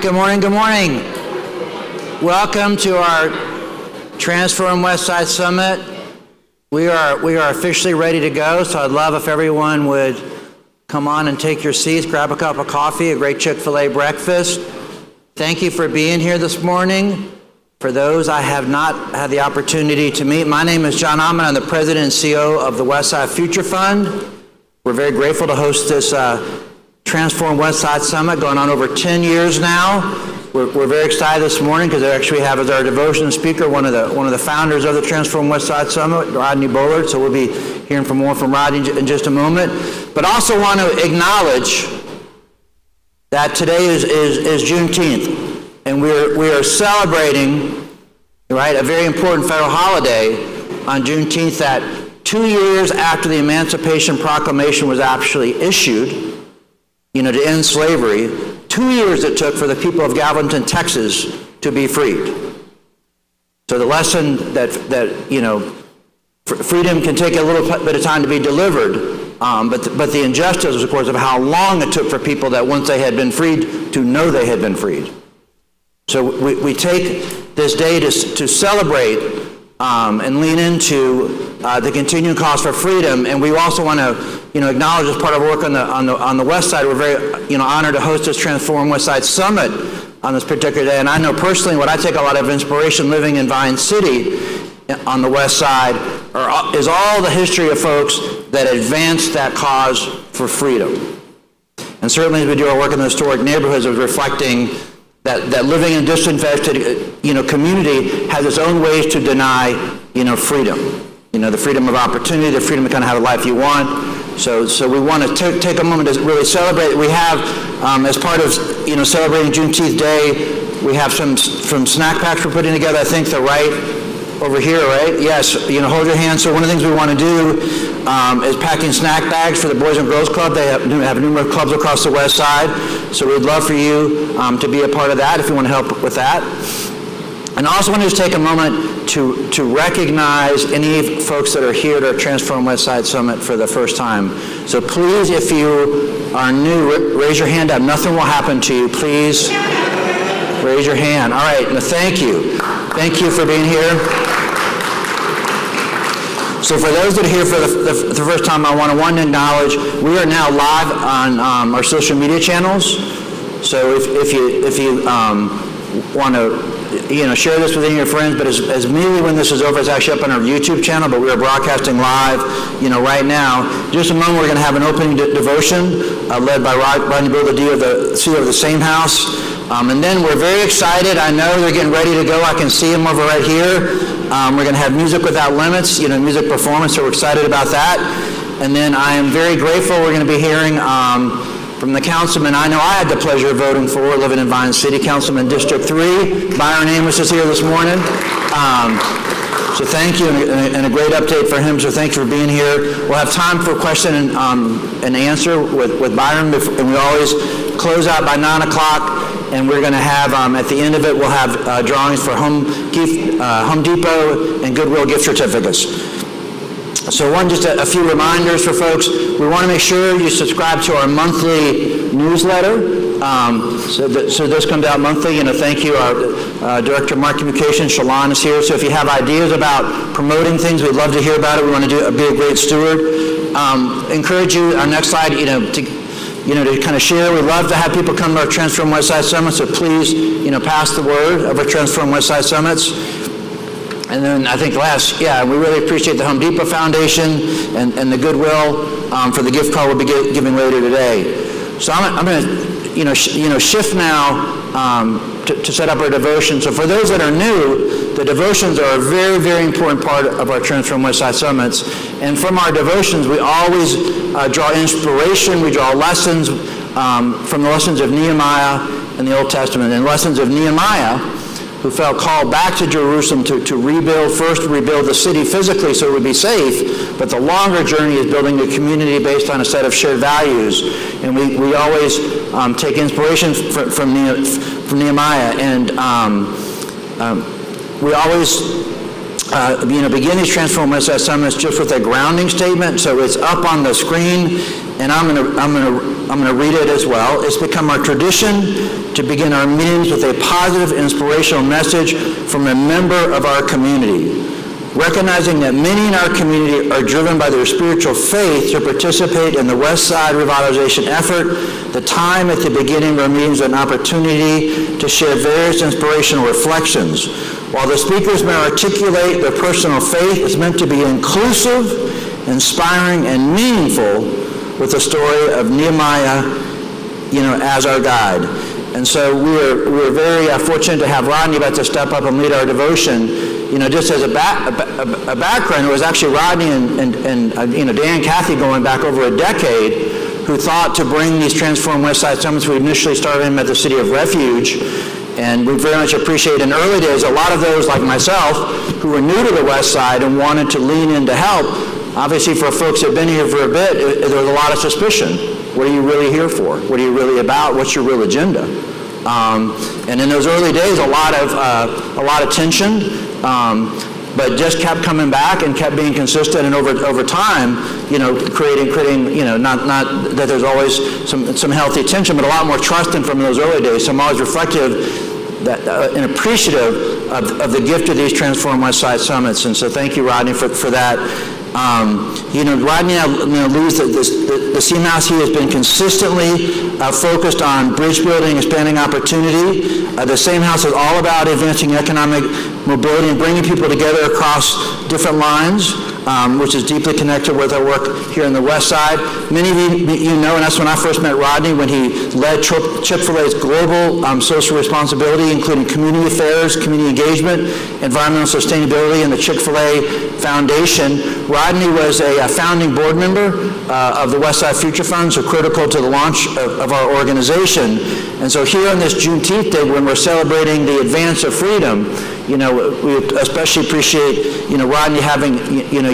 good morning, good morning. Welcome to our Transform Westside Summit. We are officially ready to go, so I'd love if everyone would come on and take your seats, grab a cup of coffee, a great Chick-fil-A breakfast. Thank you for being here this morning. For those I have not had the opportunity to meet, my name is John Ahmann. I'm the president and CEO of the Westside Future Fund. We're very grateful to host this Transform Westside Summit, going on over 10 years now. We're very excited this morning because they actually have as our devotion speaker one of the founders of the Transform Westside Summit, Rodney Bullard. So we'll be hearing more from Rodney in just a moment. But also want to acknowledge that today is Juneteenth, and we are celebrating, right, a very important federal holiday on Juneteenth, that 2 years after the Emancipation Proclamation was actually issued, to end slavery. 2 years it took for the people of Galveston, Texas to be freed. So the lesson that freedom can take a little bit of time to be delivered, but the injustice, of course, of how long it took for people that once they had been freed to know they had been freed. So we take this day to celebrate and lean into the continuing cause for freedom, and we also want to acknowledge, as part of our work on the West Side, we're very honored to host this Transform Westside Summit on this particular day. And I know personally what I take a lot of inspiration living in Vine City on the West Side is all the history of folks that advanced that cause for freedom. And certainly as we do our work in the historic neighborhoods, of reflecting that living in a disinfected community has its own ways to deny freedom. The freedom of opportunity, the freedom to kind of have a life you want. So we want to take a moment to really celebrate. We have, as part of celebrating Juneteenth Day, we have some snack packs we're putting together. I think they're right over here, right? Yes. Hold your hand. So one of the things we want to do is packing snack bags for the Boys and Girls Club. They have numerous clubs across the West Side. So we'd love for you to be a part of that if you want to help with that. And I also want to just take a moment to recognize any folks that are here at our Transform Westside Summit for the first time. So please, if you are new, raise your hand up. Nothing will happen to you. Please raise your hand. All right. Now, thank you. Thank you for being here. So for those that are here for the first time, I want to acknowledge we are now live on our social media channels. So if you want to share this with any of your friends, but as immediately when this is over, it's actually up on our YouTube channel, but we are broadcasting live, right now. In just a moment, we're going to have an opening devotion led by Rodney Bullard, the CEO of the Same House. And then we're very excited. I know they're getting ready to go. I can see them over right here. We're going to have Music Without Limits, music performance, so we're excited about that. And then I am very grateful. We're going to be hearing from the councilman I know I had the pleasure of voting for, living in Vine City, Councilman District 3. Byron Amos is here this morning. So thank you, and a great update for him, so thanks for being here. We'll have time for question and answer with Byron, and we always close out by 9 o'clock, and we're going to have, at the end of it, we'll have drawings for Home Depot and Goodwill gift certificates. So just a few reminders for folks. We want to make sure you subscribe to our monthly newsletter. So this comes out monthly. Thank you. Our Director of Marketing Communications, Shalon, is here. So if you have ideas about promoting things, we'd love to hear about it. We want to be a great steward. Encourage you, our next slide, to kind of share. We'd love to have people come to our Transform Westside Summit, so please, pass the word of our Transform Westside Summits. And then I think we really appreciate the Home Depot Foundation and the Goodwill for the gift card we'll be giving later today. So I'm going to shift now to set up our devotion. So for those that are new, the devotions are a very, very important part of our Transform Westside Summits. And from our devotions, we always draw inspiration. We draw lessons from the lessons of Nehemiah in the Old Testament, and lessons of Nehemiah, who felt called back to Jerusalem to rebuild the city physically so it would be safe, but the longer journey is building a community based on a set of shared values. And we always take inspiration from Nehemiah, and we always begin these Transform Westside Summits just with a grounding statement. So it's up on the screen, and I'm gonna read it as well. It's become our tradition to begin our meetings with a positive, inspirational message from a member of our community. Recognizing that many in our community are driven by their spiritual faith to participate in the Westside revitalization effort, the time at the beginning of our meetings is an opportunity to share various inspirational reflections. While the speakers may articulate their personal faith, it's meant to be inclusive, inspiring, and meaningful, with the story of Nehemiah, as our guide. And so we're very fortunate to have Rodney about to step up and lead our devotion. Just as a background, it was actually Rodney and Dan and Kathy going back over a decade who thought to bring these Transform Westside Summits. We initially started them at the City of Refuge, and we very much appreciate in early days a lot of those like myself who were new to the West Side and wanted to lean in to help. Obviously, for folks that have been here for a bit, there was a lot of suspicion. What are you really here for? What are you really about? What's your real agenda? And in those early days, a lot of tension. But just kept coming back and kept being consistent, and over time, creating, not that there's always some healthy tension, but a lot more trust in from those early days. So I'm always reflective that and appreciative of the gift of these Transform Westside Summits, and so thank you, Rodney, for that. Rodney now leads the Seam House. He has been consistently focused on bridge building, expanding opportunity. The Same House is all about advancing economic mobility and bringing people together across different lines, which is deeply connected with our work here in the West Side. Many of you know, and that's when I first met Rodney, when he led Chick-fil-A's global social responsibility, including community affairs, community engagement, environmental sustainability, and the Chick-fil-A Foundation. Rodney was a founding board member of the Westside Future Fund, so critical to the launch of our organization. And so here on this Juneteenth Day, when we're celebrating the advance of freedom, we especially appreciate, Rodney having,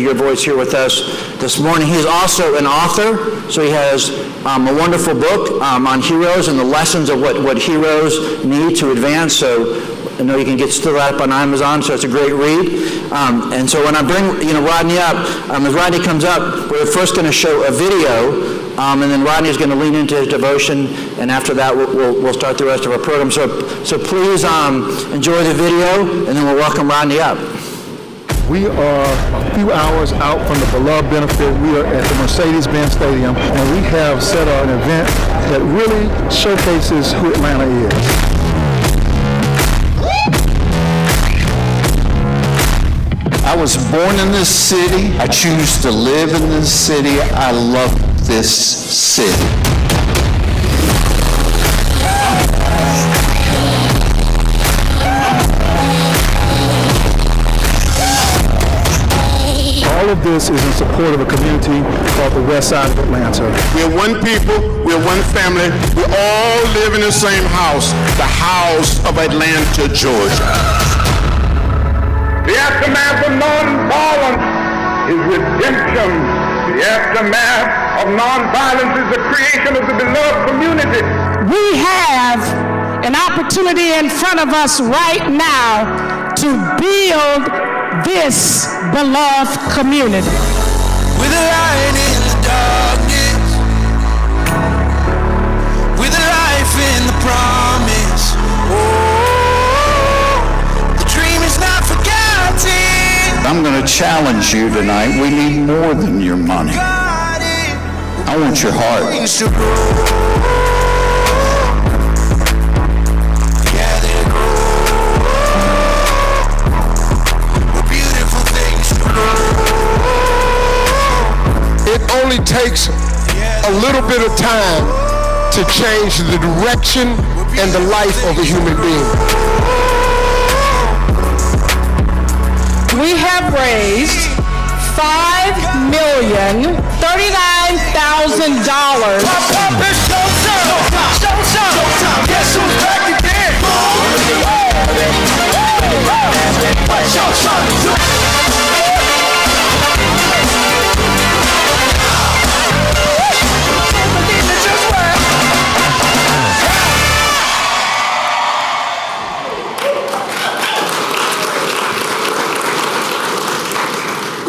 your voice here with us this morning. He's also an author, so he has a wonderful book on heroes and the lessons of what heroes need to advance. So I know you can get still that up on Amazon, so it's a great read. And so when I bring, Rodney up, as Rodney comes up, we're first going to show a video, and then Rodney's going to lean into his devotion, and after that we'll start the rest of our program. So please enjoy the video, and then we'll welcome Rodney up. We are a few hours out from the beloved benefit. We are at the Mercedes-Benz Stadium, and we have set an event that really showcases who Atlanta is. I was born in this city. I choose to live in this city. I love this city. All of this is in support of a community called the West Side of Atlanta. We're one people, we're one family, we all live in the same house, the house of Atlanta, Georgia. The aftermath of nonviolence is redemption. The aftermath of nonviolence is the creation of the beloved community. We have an opportunity in front of us right now to build this beloved community. With a light in the darkness, with a life in the promise. Oh, the dream is not forgotten. I'm going to challenge you tonight. We need more than your money. I want your heart. It only takes a little bit of time to change the direction and the life of a human being. We have raised $5,039,000. Guess who's back again? What y'all trying to do?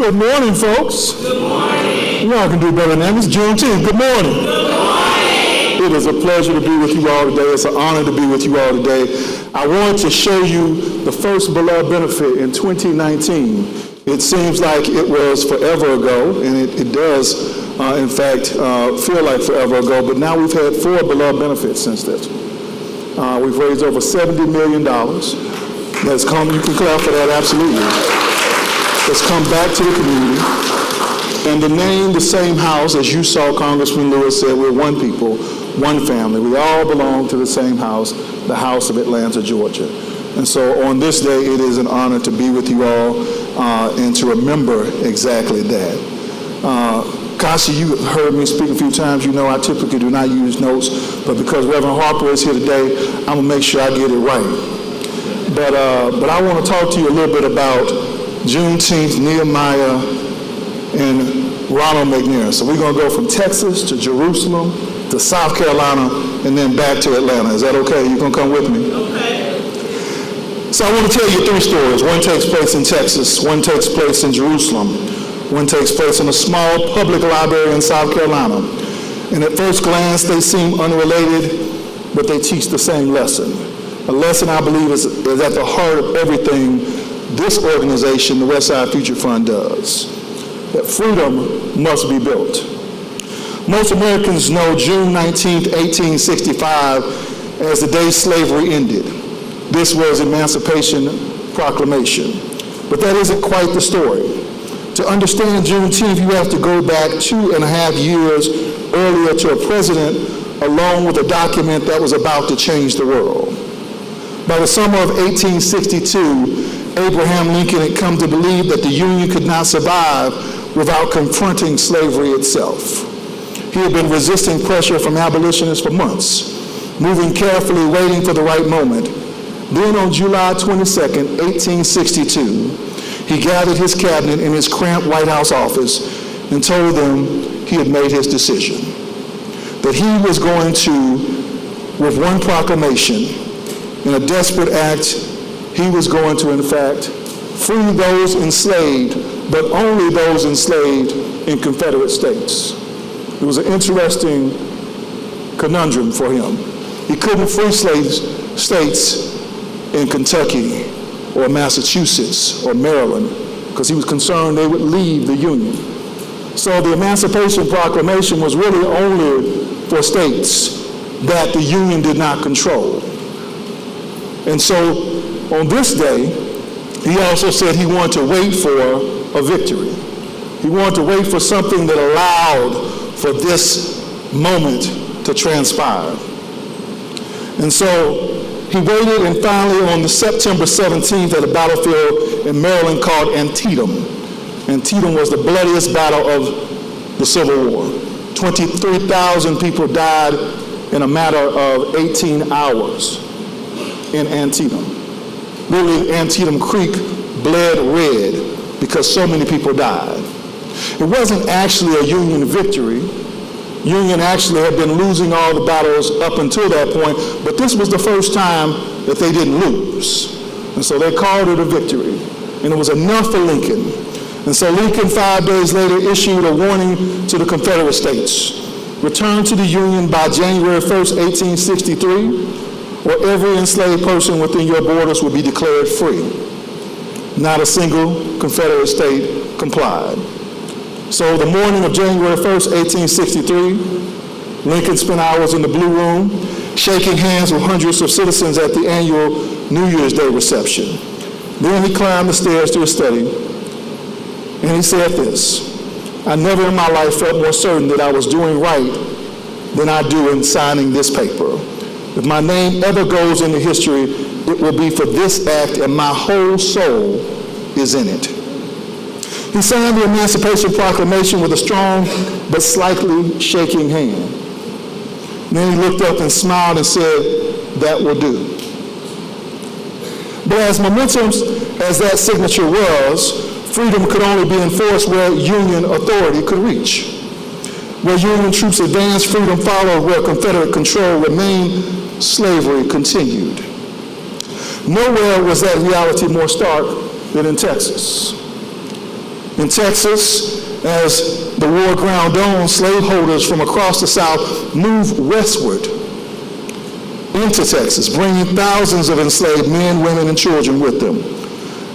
Good morning, folks. Good morning. Y'all can do better than that. It's Juneteenth. Good morning. Good morning. It is a pleasure to be with you all today. It's an honor to be with you all today. I wanted to show you the first Bullard benefit in 2019. It seems like it was forever ago, and it does, in fact, feel like forever ago, but now we've had 4 Bullard benefits since then. We've raised over $70 million. That's come, you can clap for that, absolutely. That's come back to the community. And to name the same house, as you saw Congressman Lewis said, we're one people, one family. We all belong to the same house, the House of Atlanta, Georgia. And so on this day, it is an honor to be with you all and to remember exactly that. Kasha, you heard me speak a few times. You know I typically do not use notes, but because Reverend Harper is here today, I'm going to make sure I get it right. But I want to talk to you a little bit about Juneteenth, Nehemiah, and Ronald McNair. So we're going to go from Texas to Jerusalem to South Carolina and then back to Atlanta. Is that okay? You going to come with me? Okay. So I want to tell you 3 stories. One takes place in Texas. One takes place in Jerusalem. One takes place in a small public library in South Carolina. And at first glance, they seem unrelated, but they teach the same lesson. A lesson I believe is at the heart of everything this organization, the Westside Future Fund, does. That freedom must be built. Most Americans know June 19, 1865 as the day slavery ended. This was Emancipation Proclamation. But that isn't quite the story. To understand Juneteenth, you have to go back 2.5 years earlier to a president along with a document that was about to change the world. By the summer of 1862, Abraham Lincoln had come to believe that the Union could not survive without confronting slavery itself. He had been resisting pressure from abolitionists for months, moving carefully, waiting for the right moment. Then on July 22nd, 1862, he gathered his cabinet in his cramped White House office and told them he had made his decision, that he was going to, with one proclamation, in a desperate act, he was going to, in fact, free those enslaved, but only those enslaved in Confederate states. It was an interesting conundrum for him. He couldn't free states in Kentucky or Massachusetts or Maryland because he was concerned they would leave the Union. So the Emancipation Proclamation was really only for states that the Union did not control. And so on this day, he also said he wanted to wait for a victory. He wanted to wait for something that allowed for this moment to transpire. And so he waited, and finally on September 17th at a battlefield in Maryland called Antietam. Antietam was the bloodiest battle of the Civil War. 23,000 people died in a matter of 18 hours in Antietam. Literally, Antietam Creek bled red because so many people died. It wasn't actually a Union victory. Union actually had been losing all the battles up until that point, but this was the first time that they didn't lose. And so they called it a victory. And it was enough for Lincoln. And so Lincoln, 5 days later, issued a warning to the Confederate states. Return to the Union by January 1st, 1863, or every enslaved person within your borders will be declared free. Not a single Confederate state complied. So the morning of January 1st, 1863, Lincoln spent hours in the Blue Room, shaking hands with hundreds of citizens at the annual New Year's Day reception. Then he climbed the stairs to his study, and he said this: I never in my life felt more certain that I was doing right than I do in signing this paper. If my name ever goes into history, it will be for this act, and my whole soul is in it. He signed the Emancipation Proclamation with a strong but slightly shaking hand. And then he looked up and smiled and said, that will do. But as momentous as that signature was, freedom could only be enforced where Union authority could reach. Where Union troops advanced, freedom followed. Where Confederate control remained, slavery continued. Nowhere was that reality more stark than in Texas. In Texas, as the war ground on, slaveholders from across the South moved westward into Texas, bringing thousands of enslaved men, women, and children with them.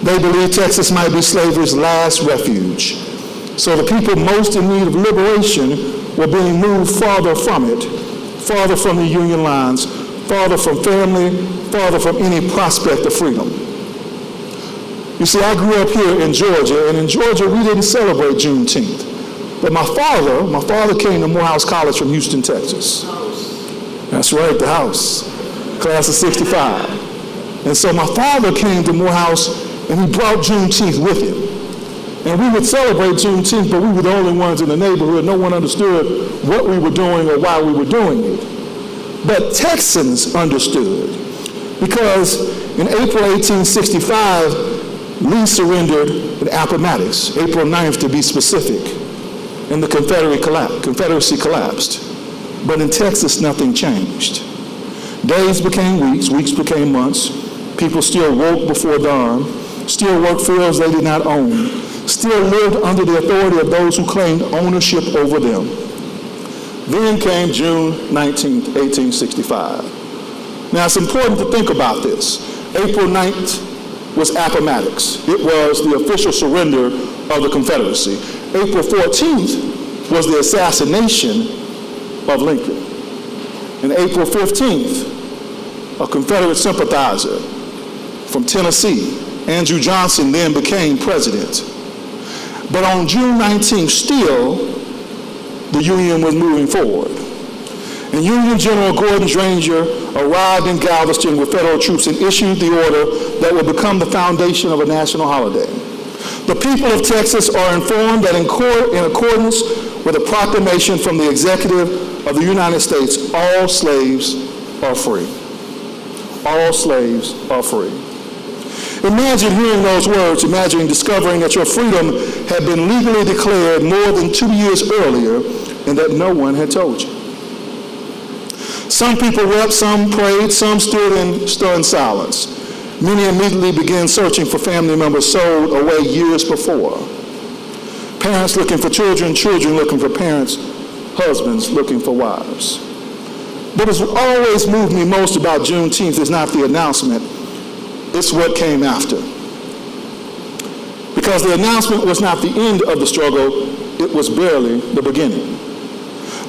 They believed Texas might be slavery's last refuge. So the people most in need of liberation were being moved farther from it, farther from the Union lines, farther from family, farther from any prospect of freedom. You see, I grew up here in Georgia, and in Georgia we didn't celebrate Juneteenth. But my father came to Morehouse College from Houston, Texas. That's right, the house, class of 65. And so my father came to Morehouse and he brought Juneteenth with him. And we would celebrate Juneteenth, but we were the only ones in the neighborhood. No one understood what we were doing or why we were doing it. But Texans understood, because in April 1865, Lee surrendered at Appomattox, April 9th to be specific, and the Confederacy collapsed. But in Texas, nothing changed. Days became weeks, weeks became months. People still woke before dawn, still worked fields they did not own, still lived under the authority of those who claimed ownership over them. Then came June 19th, 1865. Now, it's important to think about this. April 9th was Appomattox. It was the official surrender of the Confederacy. April 14th was the assassination of Lincoln. And April 15th, a Confederate sympathizer from Tennessee, Andrew Johnson, then became president. But on June 19th, still, the Union was moving forward. And Union General Gordon Granger arrived in Galveston with federal troops and issued the order that would become the foundation of a national holiday. The people of Texas are informed that in accordance with a proclamation from the executive of the United States, all slaves are free. All slaves are free. Imagine hearing those words, imagining discovering that your freedom had been legally declared more than 2 years earlier and that no one had told you. Some people wept, some prayed, some stood in stunned silence. Many immediately began searching for family members sold away years before. Parents looking for children, children looking for parents, husbands looking for wives. But what's always moved me most about Juneteenth is not the announcement, it's what came after. Because the announcement was not the end of the struggle, it was barely the beginning.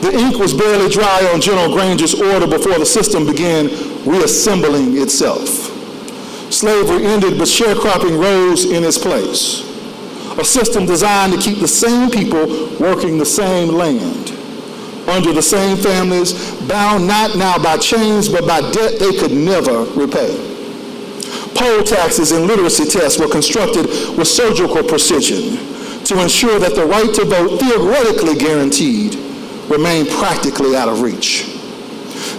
The ink was barely dry on General Granger's order before the system began reassembling itself. Slavery ended, but sharecropping rose in its place. A system designed to keep the same people working the same land, under the same families, bound not now by chains, but by debt they could never repay. Poll taxes and literacy tests were constructed with surgical precision to ensure that the right to vote, theoretically guaranteed, remained practically out of reach.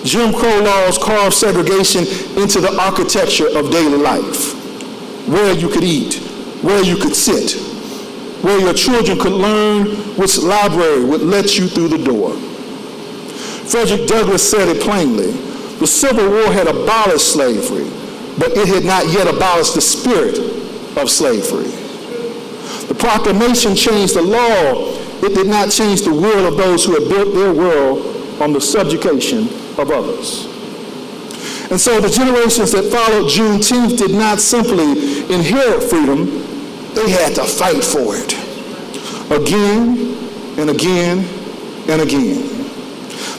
Jim Crow laws carved segregation into the architecture of daily life. Where you could eat, where you could sit, where your children could learn, which library would let you through the door. Frederick Douglass said it plainly. The Civil War had abolished slavery, but it had not yet abolished the spirit of slavery. The proclamation changed the law. It did not change the will of those who had built their world on the subjugation of others. And so the generations that followed Juneteenth did not simply inherit freedom, they had to fight for it. Again and again and again.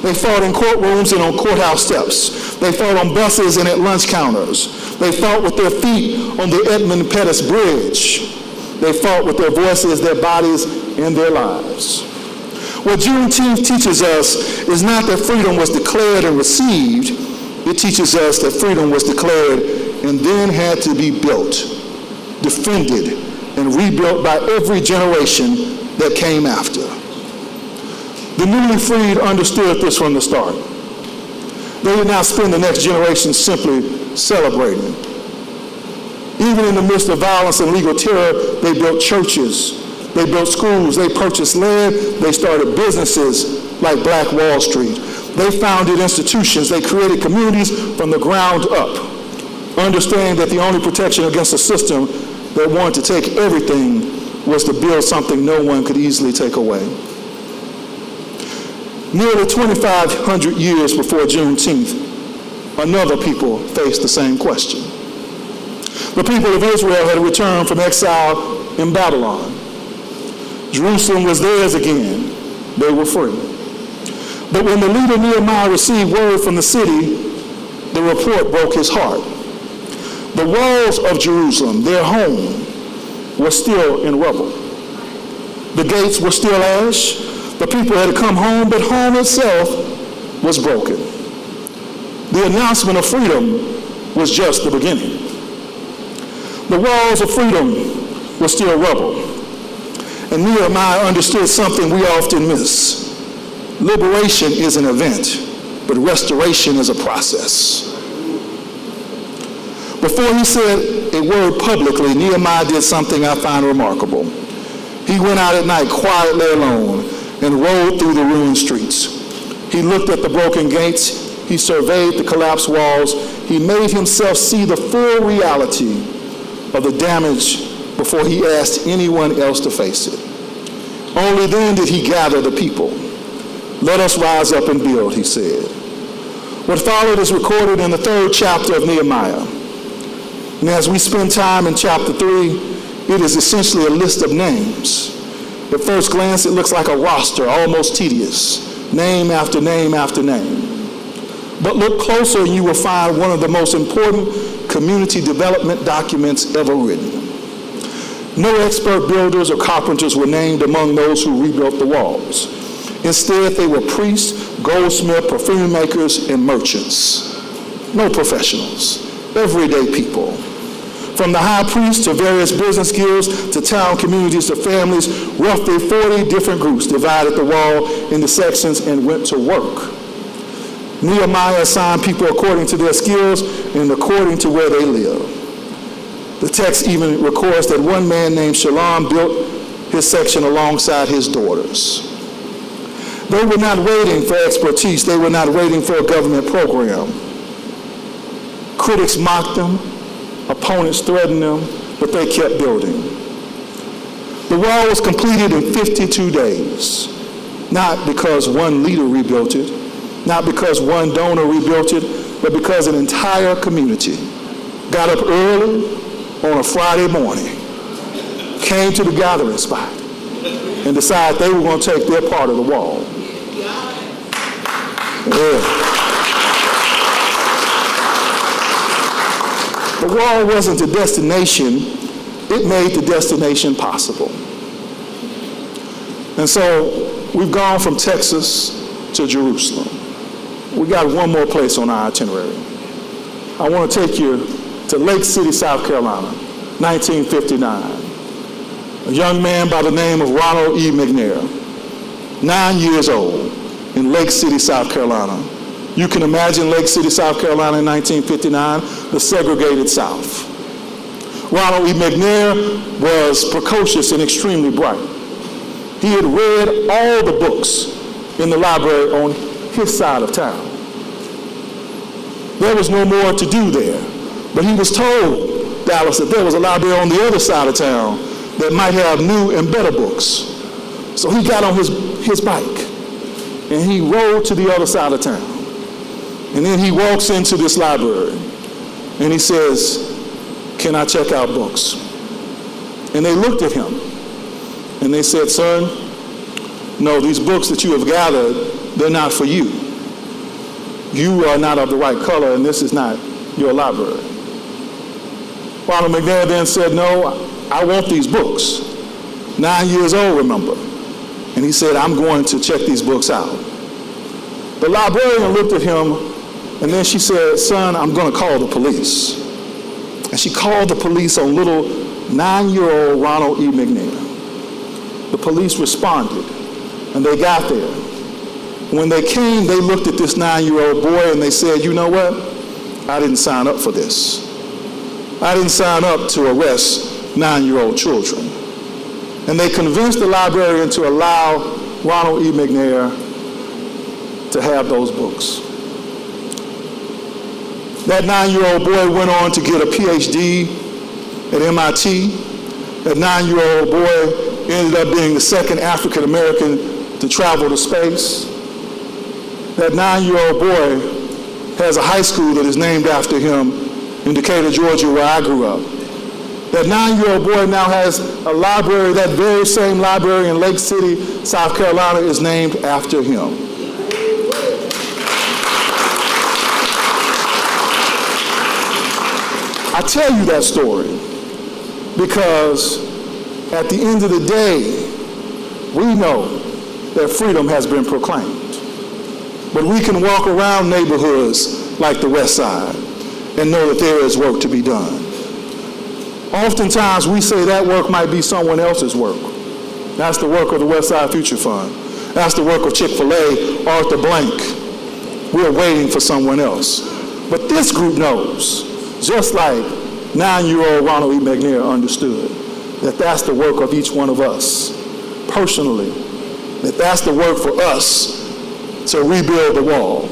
They fought in courtrooms and on courthouse steps. They fought on buses and at lunch counters. They fought with their feet on the Edmund Pettus Bridge. They fought with their voices, their bodies, and their lives. What Juneteenth teaches us is not that freedom was declared and received. It teaches us that freedom was declared and then had to be built, defended, and rebuilt by every generation that came after. The newly freed understood this from the start. They did not spend the next generation simply celebrating. Even in the midst of violence and legal terror, they built churches, they built schools, they purchased land, they started businesses like Black Wall Street. They founded institutions, they created communities from the ground up, understanding that the only protection against a system that wanted to take everything was to build something no one could easily take away. Nearly 2,500 years before Juneteenth, another people faced the same question. The people of Israel had returned from exile in Babylon. Jerusalem was theirs again. They were free. But when the leader Nehemiah received word from the city, the report broke his heart. The walls of Jerusalem, their home, were still in rubble. The gates were still ash. The people had come home, but home itself was broken. The announcement of freedom was just the beginning. The walls of freedom were still rubble. And Nehemiah understood something we often miss. Liberation is an event, but restoration is a process. Before he said a word publicly, Nehemiah did something I find remarkable. He went out at night quietly alone and rode through the ruined streets. He looked at the broken gates. He surveyed the collapsed walls. He made himself see the full reality of the damage before he asked anyone else to face it. Only then did he gather the people. Let us rise up and build, he said. What followed is recorded in the 3rd chapter of Nehemiah. And as we spend time in chapter 3, it is essentially a list of names. At first glance, it looks like a roster, almost tedious, name after name after name. But look closer and you will find one of the most important community development documents ever written. No expert builders or carpenters were named among those who rebuilt the walls. Instead, they were priests, goldsmiths, perfume makers, and merchants. No professionals, everyday people. From the high priest to various business guilds to town communities to families, roughly 40 different groups divided the wall into sections and went to work. Nehemiah assigned people according to their skills and according to where they live. The text even records that one man named Shalom built his section alongside his daughters. They were not waiting for expertise. They were not waiting for a government program. Critics mocked them, opponents threatened them, but they kept building. The wall was completed in 52 days, not because one leader rebuilt it, not because one donor rebuilt it, but because an entire community got up early on a Friday morning, came to the gathering spot, and decided they were going to take their part of the wall. Yeah. The wall wasn't a destination, it made the destination possible. And so we've gone from Texas to Jerusalem. We got one more place on our itinerary. I want to take you to Lake City, South Carolina, 1959. A young man by the name of Ronald E. McNair, 9 years old, in Lake City, South Carolina. You can imagine Lake City, South Carolina in 1959, the segregated South. Ronald E. McNair was precocious and extremely bright. He had read all the books in the library on his side of town. There was no more to do there, but he was told, Dallas, that there was a library on the other side of town that might have new and better books. So he got on his bike and he rode to the other side of town. And then he walks into this library and he says, "Can I check out books?" And they looked at him and they said, "Son, no, these books that you have gathered, they're not for you. You are not of the right color and this is not your library." Ronald McNair then said, "No, I want these books." 9 years old, remember. And he said, "I'm going to check these books out." The librarian looked at him and then she said, "Son, I'm going to call the police." And she called the police on little 9-year-old Ronald E. McNair. The police responded and they got there. When they came, they looked at this 9-year-old boy and they said, "You know what? I didn't sign up for this. I didn't sign up to arrest 9-year-old children." And they convinced the librarian to allow Ronald E. McNair to have those books. That 9-year-old boy went on to get a PhD at MIT, That 9-year-old boy ended up being the second African American to travel to space. That 9-year-old boy has a high school that is named after him in Decatur, Georgia, where I grew up. That 9-year-old boy now has a library, that very same library in Lake City, South Carolina, is named after him. I tell you that story because at the end of the day, we know that freedom has been proclaimed. But we can walk around neighborhoods like the Westside and know that there is work to be done. Oftentimes we say that work might be someone else's work. That's the work of the Westside Future Fund. That's the work of Chick-fil-A, Arthur Blank. We're waiting for someone else. But this group knows, just like 9-year-old Ronald E. McNair understood, that that's the work of each one of us, personally, that that's the work for us to rebuild the wall.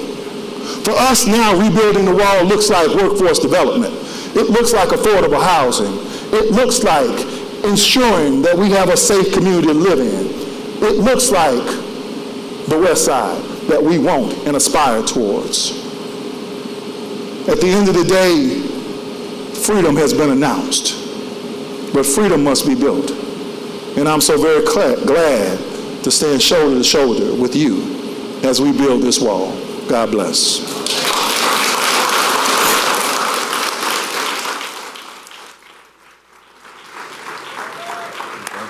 For us now, rebuilding the wall looks like workforce development. It looks like affordable housing. It looks like ensuring that we have a safe community to live in. It looks like the West Side that we want and aspire towards. At the end of the day, freedom has been announced, but freedom must be built. And I'm so very glad to stand shoulder to shoulder with you as we build this wall. God bless.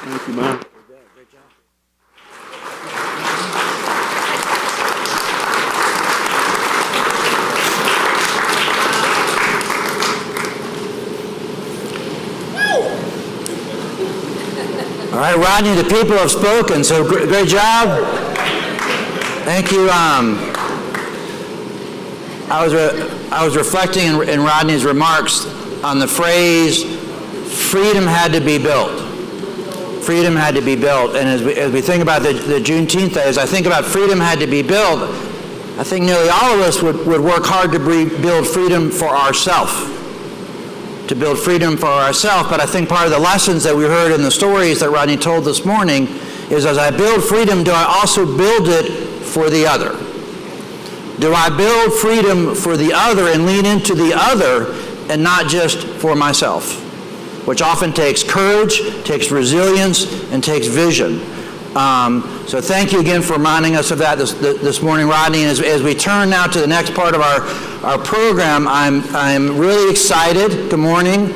Thank you, man. All right, Rodney, the people have spoken, so great job. Thank you. I was reflecting in Rodney's remarks on the phrase, freedom had to be built. Freedom had to be built. And as we think about the Juneteenth days, I think about freedom had to be built. I think nearly all of us would work hard to build freedom for ourselves. To build freedom for ourselves. But I think part of the lessons that we heard in the stories that Rodney told this morning is, as I build freedom, do I also build it for the other? Do I build freedom for the other and lean into the other and not just for myself? Which often takes courage, takes resilience, and takes vision. So thank you again for reminding us of that this morning, Rodney. And as we turn now to the next part of our program, I'm really excited, good morning,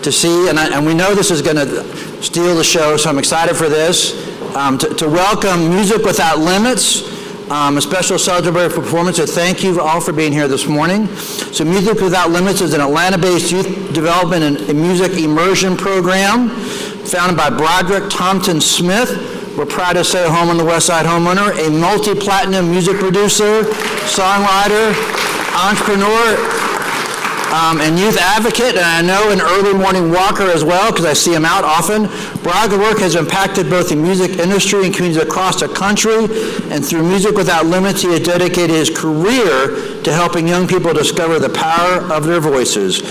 to see, and we know this is going to steal the show, so I'm excited for this, to welcome Music Without Limits, a special celebratory performance. So thank you all for being here this morning. So Music Without Limits is an Atlanta-based youth development and music immersion program founded by Broderick Thompson Smith. We're proud to say home on the Westside homeowner, a multi-platinum music producer, songwriter, entrepreneur, and youth advocate, and I know an early morning walker as well, because I see him out often. Broderick's work has impacted both the music industry and communities across the country, and through Music Without Limits, he has dedicated his career to helping young people discover the power of their voices.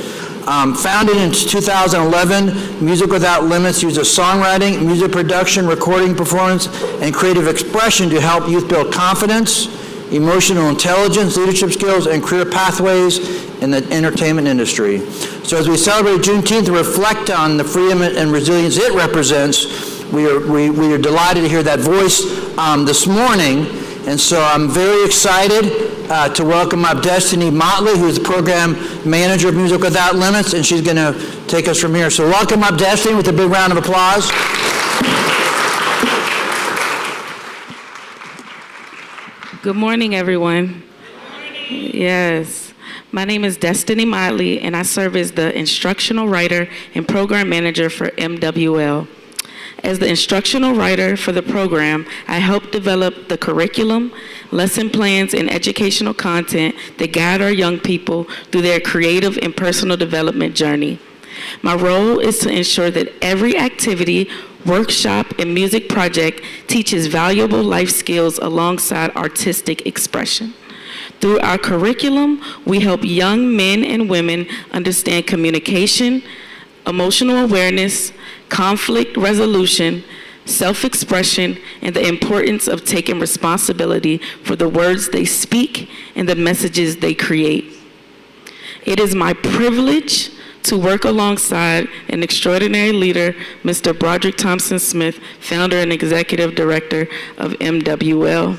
Founded in 2011, Music Without Limits uses songwriting, music production, recording, performance, and creative expression to help youth build confidence, emotional intelligence, leadership skills, and career pathways in the entertainment industry. So as we celebrate Juneteenth and reflect on the freedom and resilience it represents, we are delighted to hear that voice this morning. And so I'm very excited to welcome up Destiny Motley, who's the program manager of Music Without Limits, and she's going to take us from here. So welcome up Destiny with a big round of applause. Good morning, everyone. Yes. My name is Destiny Motley, and I serve as the instructional writer and program manager for MWL. As the instructional writer for the program, I help develop the curriculum, lesson plans, and educational content that guide our young people through their creative and personal development journey. My role is to ensure that every activity, workshop, and music project teaches valuable life skills alongside artistic expression. Through our curriculum, we help young men and women understand communication, emotional awareness, conflict resolution, self-expression, and the importance of taking responsibility for the words they speak and the messages they create. It is my privilege to work alongside an extraordinary leader, Mr. Broderick Thompson Smith, founder and executive director of MWL.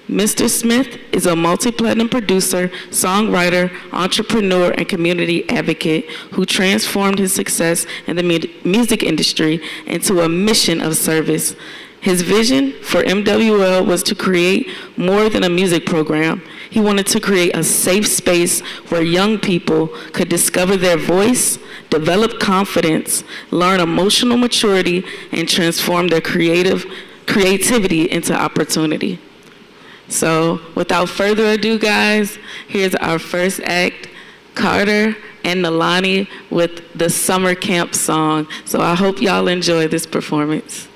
Mr. Smith is a multi-platinum producer, songwriter, entrepreneur, and community advocate who transformed his success in the music industry into a mission of service. His vision for MWL was to create more than a music program. He wanted to create a safe space where young people could discover their voice, develop confidence, learn emotional maturity, and transform their creativity into opportunity. So without further ado, guys, here's our first act, Carter and Nalani with the Summer Camp song. So I hope y'all enjoy this performance.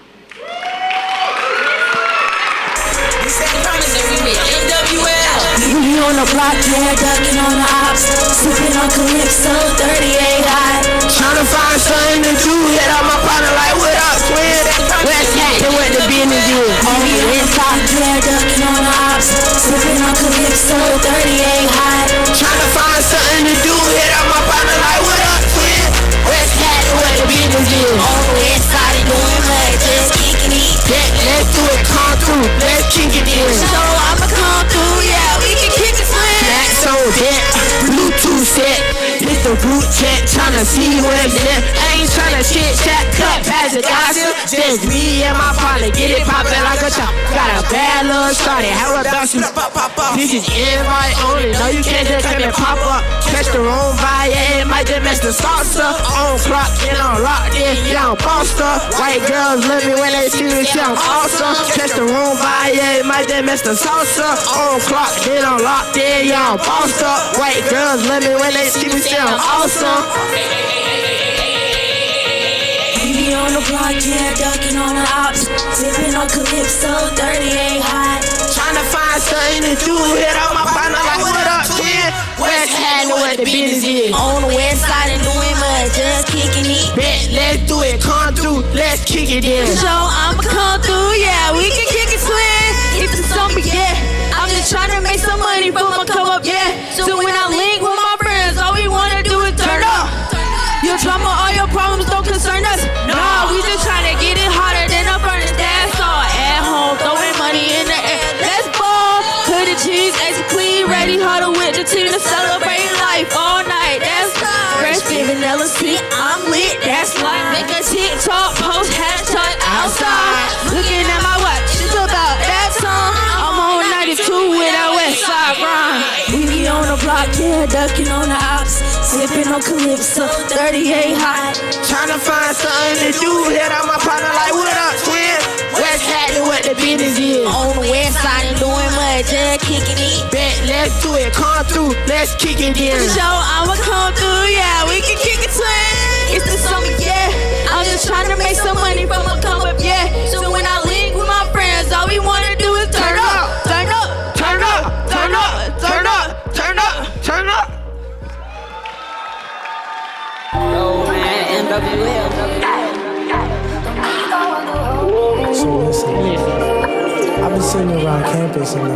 We on the block, yeah, ducking on the ops, sipping on Calypso, 38 high. Tryna find something to do, hit out my partner like, what up, twin? Westside, and what the business is. On the inside, yeah, ducking on the ops, sipping on Calypso, 38 high. Tryna find something to do, hit out my partner like, what up, twin? Westside, and what the business is. On the inside, doing what, just kicking it. Let's do it, come through, let's kick it in. So I'ma come through, yeah, we can kick it swing. Max on deck, Bluetooth set, hit the root check, tryna see what's there. I ain't tryna shit chat, cut past the gossip. Just me and my partner, get it poppin' like a chop. Got a bad little started, how about you? This is invite only, no you can't just come and pop up. Catch the wrong vibe, yeah, it might just mess the salsa. On clock, and on lock, yeah, I'm bossed up. White girls love me when they see me, I'm awesome. Catch the wrong vibe, yeah, it might just mess the salsa. On clock, then I'm locked in, yeah, I'm bossed up. White girls love me when they see me, I'm awesome. We on the block, yeah, ducking on the ops, sipping on Calypso, 38 high. Tryna find something to do, hit out my partner like, what up, kid? Westside, know what the business is. On the west side and doing what, just kicking it. Bet, let's do it, come through, let's kick it in. So I'ma come through, yeah, we can kick it swing. It's the summer, yeah. I'm just trying to make some money for my come up, yeah. So when I link with my friends, all we wanna do is turn up. Your drama, all your problems don't concern us. Nah, we just trying to get it hotter than a furnace. That's all. At home, throwing money in the air. Let's ball. Cut the cheese, extra clean, ready, huddle with the team to celebrate life all night. That's fresh, vanilla sweet. I'm lit. That's like make a TikTok post, hashtag outside. Looking at my watch, it's about that song. I'm on 92 with that Westside rhyme. We be on the block, yeah, ducking on the ops, sipping on Calypso, 38 high. Tryna find something to do, hit out my partner like, what up, twin? Westside, know what the business is. On the west side and doing what, just kicking it. Bet, let's do it, come through, let's kick it in. So I'ma come through, yeah, we can kick it swing. It's the summer, yeah. I'm just trying to make some money from a come up, yeah. So when I link with my friends, all we wanna do is turn up, turn up, turn up, turn up, turn up, turn up, turn up. Oh man, MWL. So listen, I've been sitting around campus and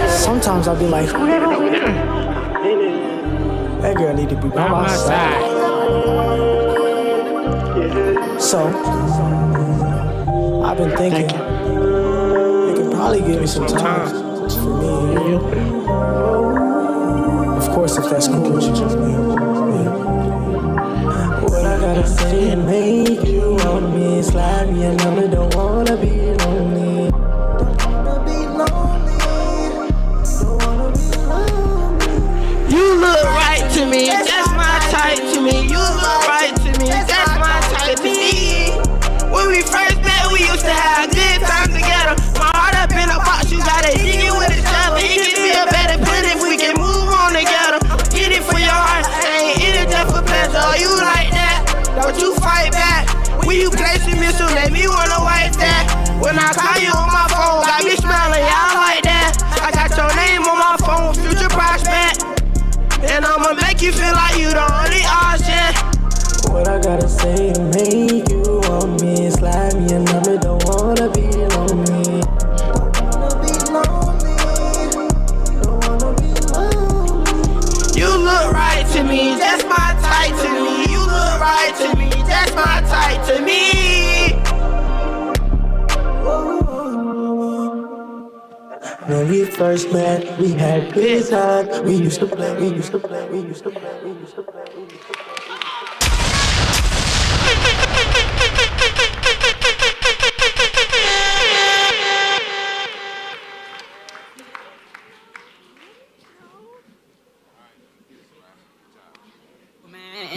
sometimes I'll be like, that girl need to be by my side. So I've been thinking, they could probably give me some time just for me and you. Of course, if that's cool with you. Yeah. What I gotta say and make you want me, slide me a number, don't wanna be lonely. Don't wanna be lonely. Don't wanna be lonely. You look right to me, that's my type to me. You look right to me, that's my type to me. When we first met, we used to have good times together. My heart up in a box, you gotta dig it with a shovel. It gives me a better feeling if we can move on together. Get it for your heart, I ain't in it just for When we first met, we had good times. We used to play, we used to play, we used to play, we used to play, we used to play.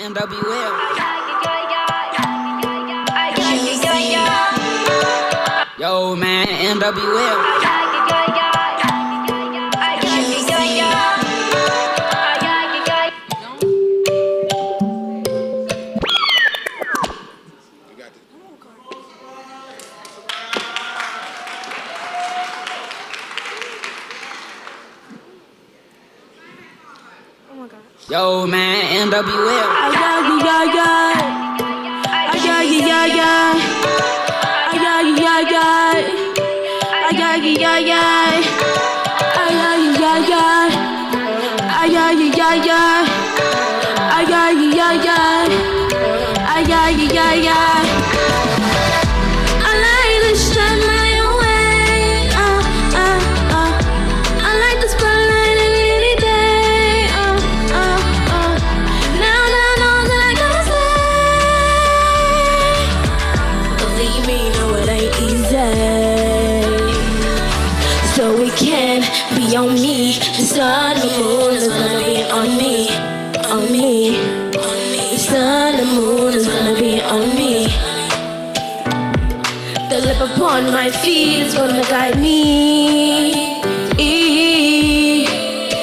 NWL. Yo, man, NWL. Yo, man, NWL. On me, the sun, the moon is gonna be on me, on me, on me. The sun, the moon is gonna be on me. The lip upon my feet is gonna guide me.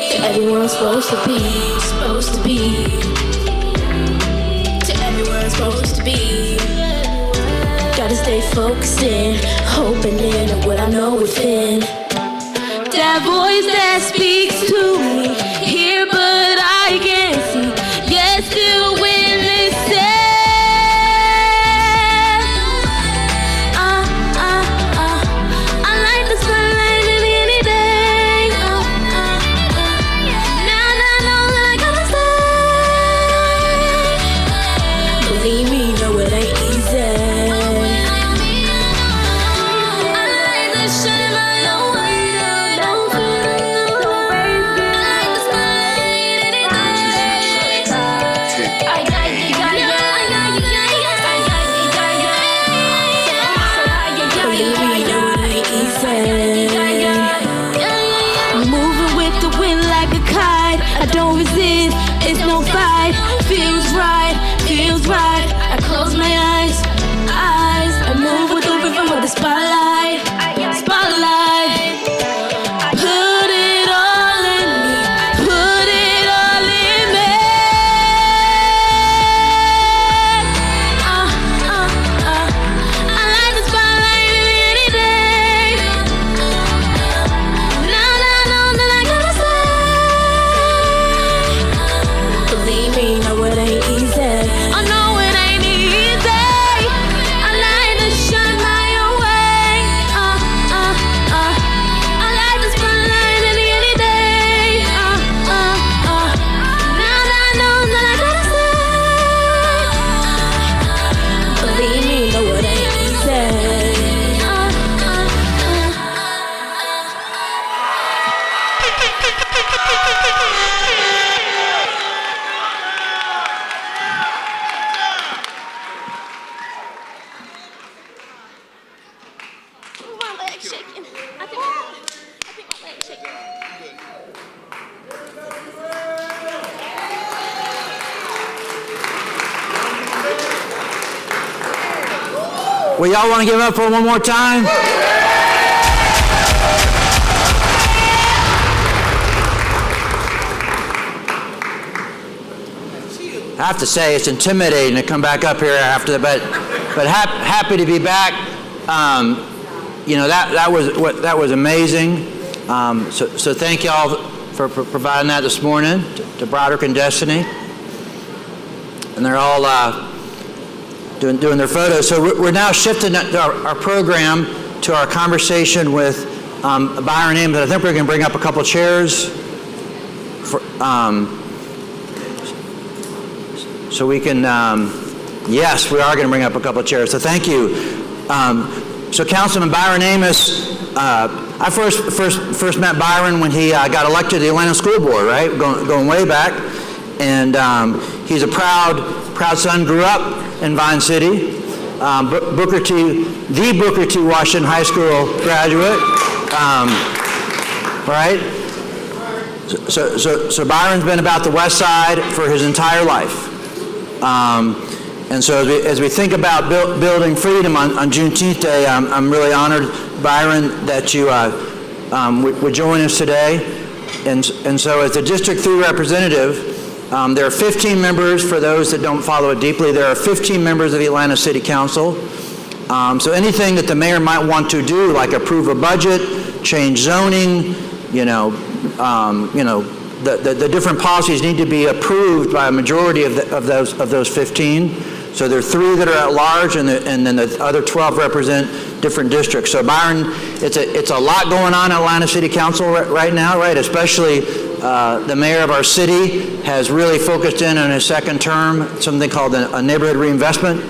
To everywhere I'm supposed to be, supposed to be. To everywhere I'm supposed to be. Gotta stay focused in, hoping in what I know within. That voice that speaks to me, hear but I can't see, yet still when they say, I like the sunlight maybe any day, now I know that I gotta stay, believe me, no it ain't easy. Spotlight, spotlight, put it all in me, put it all in me. I like the spotlight any day. Now that I know that I gotta stay, believe me, no it ain't easy. I know it ain't easy. I like the shine my Well, y'all want to give it up for one more time? I have to say, it's intimidating to come back up here after the, but happy to be back. You know, that was amazing. So thank y'all for providing that this morning to Broderick and Destiny. And they're all doing their photos. So we're now shifting our program to our conversation with Byron Ames. I think we're going to bring up a couple chairs for, so we can, yes, we are going to bring up a couple chairs. So thank you. So Councilman Byron Amos I first met Byron when he got elected to the Atlanta School Board, right? Going way back. And he's a proud son, grew up in Vine City. The Booker T. Washington High School graduate, right? So Byron's been about the West Side for his entire life. And so as we think about building freedom on Juneteenth Day, I'm really honored, Byron, that you would join us today. And so as the District 3 representative, there are 15 members, for those that don't follow it deeply, there are 15 members of the Atlanta City Council. So anything that the mayor might want to do, like approve a budget, change zoning, the different policies need to be approved by a majority of those 15. So there are 3 that are at large, and then the other 12 represent different districts. So Byron, it's a lot going on at Atlanta City Council right now, right? Especially the mayor of our city has really focused in on his second term, something called a neighborhood reinvestment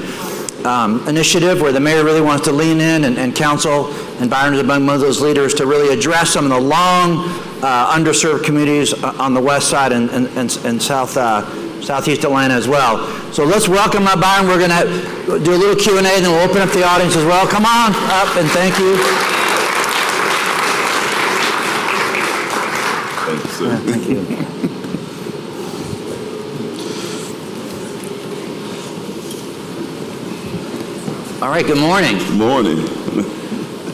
initiative, where the mayor really wants to lean in, and council, and Byron is among one of those leaders, to really address some of the long underserved communities on the west side and southeast Atlanta as well. So let's welcome Byron. We're going to do a little Q&A, and then we'll open up the audience as well. Come on up, and thank you. Thank you, sir. Yeah, thank you. All right, good morning. Good morning.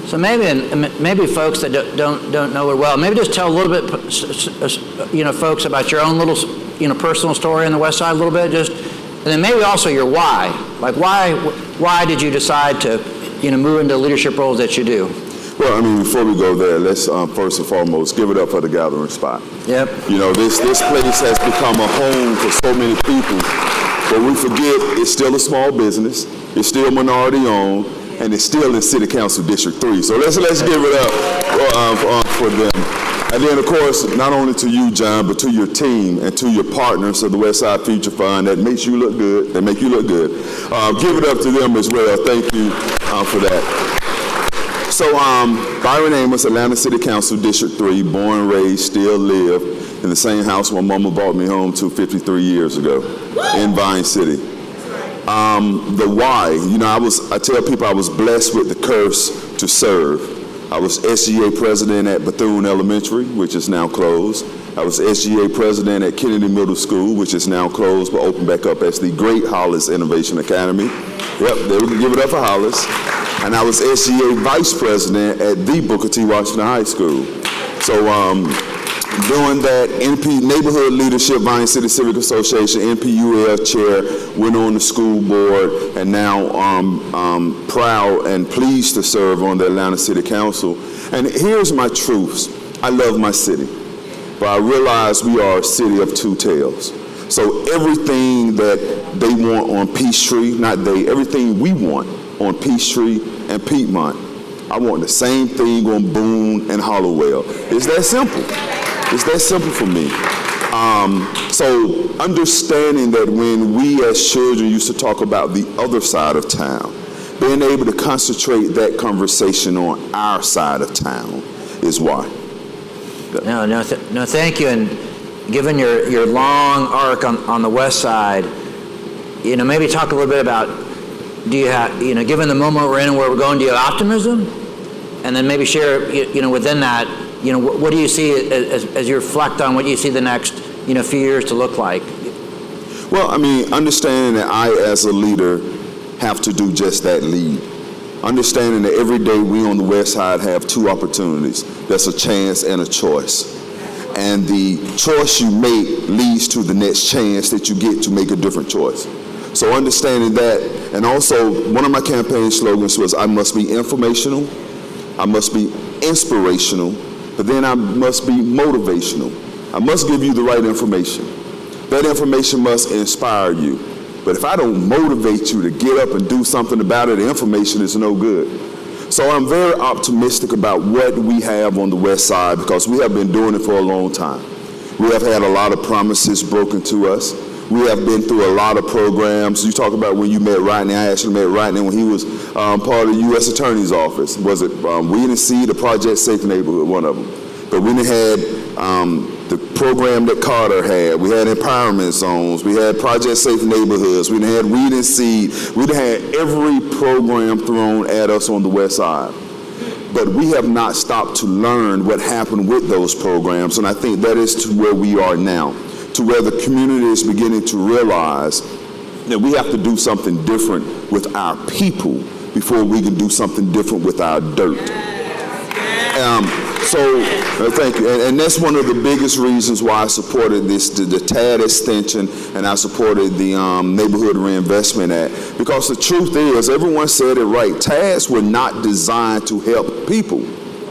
So maybe folks that don't know it well, maybe just tell a little bit, folks, about your own little, personal story on the West Side a little bit, and then maybe also your why. Like why did you decide to, move into leadership roles that you do? Well, before we go there, let's first and foremost give it up for the gathering spot. Yep. This place has become a home for so many people, but we forget it's still a small business, it's still minority owned, and it's still in City Council District 3. So let's give it up for them. And then, of course, not only to you, John, but to your team and to your partners of the Westside Future Fund that makes you look good. They make you look good. Give it up to them as well. Thank you for that. So, Byron Amos, Atlanta City Council District 3, born and raised, still live in the same house my mama brought me home to 53 years ago in Vine City. The why, I tell people I was blessed with the curse to serve. I was SGA president at Bethune Elementary, which is now closed. I was SGA president at Kennedy Middle School, which is now closed, but opened back up as the Great Hollis Innovation Academy. Yep, they would give it up for Hollis. And I was SGA vice president at the Booker T. Washington High School. So doing that, NP Neighborhood Leadership, Vine City Civic Association, NPUL chair, went on the school board, and now proud and pleased to serve on the Atlanta City Council. And here's my truths. I love my city, but I realize we are a city of two tales. So everything that they want on Peachtree, everything we want on Peachtree and Piedmont, I want the same thing on Boone and Hollowell. It's that simple. It's that simple for me. So understanding that when we as children used to talk about the other side of town, being able to concentrate that conversation on our side of town is why. No, thank you. And given your long arc on the West Side, maybe talk a little bit about, do you have, given the moment we're in and where we're going, do you have optimism? And then maybe share, within that, what do you see as you reflect on what you see the next, few years to look like? Well, understanding that I, as a leader, have to do just that, lead. Understanding that every day we on the West Side have two opportunities. That's a chance and a choice. And the choice you make leads to the next chance that you get to make a different choice. So understanding that, and also one of my campaign slogans was, I must be informational, I must be inspirational, but then I must be motivational. I must give you the right information. That information must inspire you. But if I don't motivate you to get up and do something about it, the information is no good. So I'm very optimistic about what we have on the West Side, because we have been doing it for a long time. We have had a lot of promises broken to us. We have been through a lot of programs. You talk about when you met Rodney. I actually met Rodney when he was part of the U.S. Attorney's Office. Was it Weed and Seed, the Project Safe Neighborhood, one of them. But we had the program that Carter had. We had empowerment zones. We had Project Safe Neighborhoods. We had Weed and Seed. We had every program thrown at us on the West Side. But we have not stopped to learn what happened with those programs, and I think that is to where we are now, to where the community is beginning to realize that we have to do something different with our people before we can do something different with our dirt. Thank you. And that's one of the biggest reasons why I supported the TAD extension, and I supported the Neighborhood Reinvestment Act. Because the truth is, everyone said it right, TADs were not designed to help people.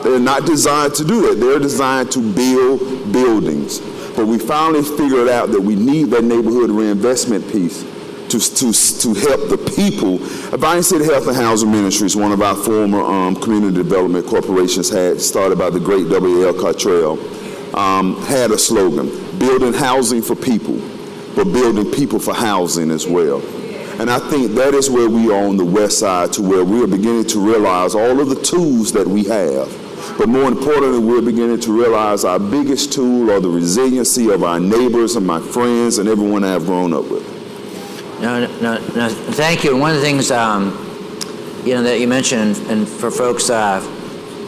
They're not designed to do that. They're designed to build buildings. But we finally figured out that we need that neighborhood reinvestment piece to help the people. Vine City Health and Housing Ministries, one of our former community development corporations, had started by the great W.L. Cottrell, had a slogan, building housing for people, but building people for housing as well. And I think that is where we are on the West Side, to where we are beginning to realize all of the tools that we have. But more importantly, we're beginning to realize our biggest tool are the resiliency of our neighbors and my friends and everyone I've grown up with. No, thank you. And one of the things, that you mentioned, and for folks that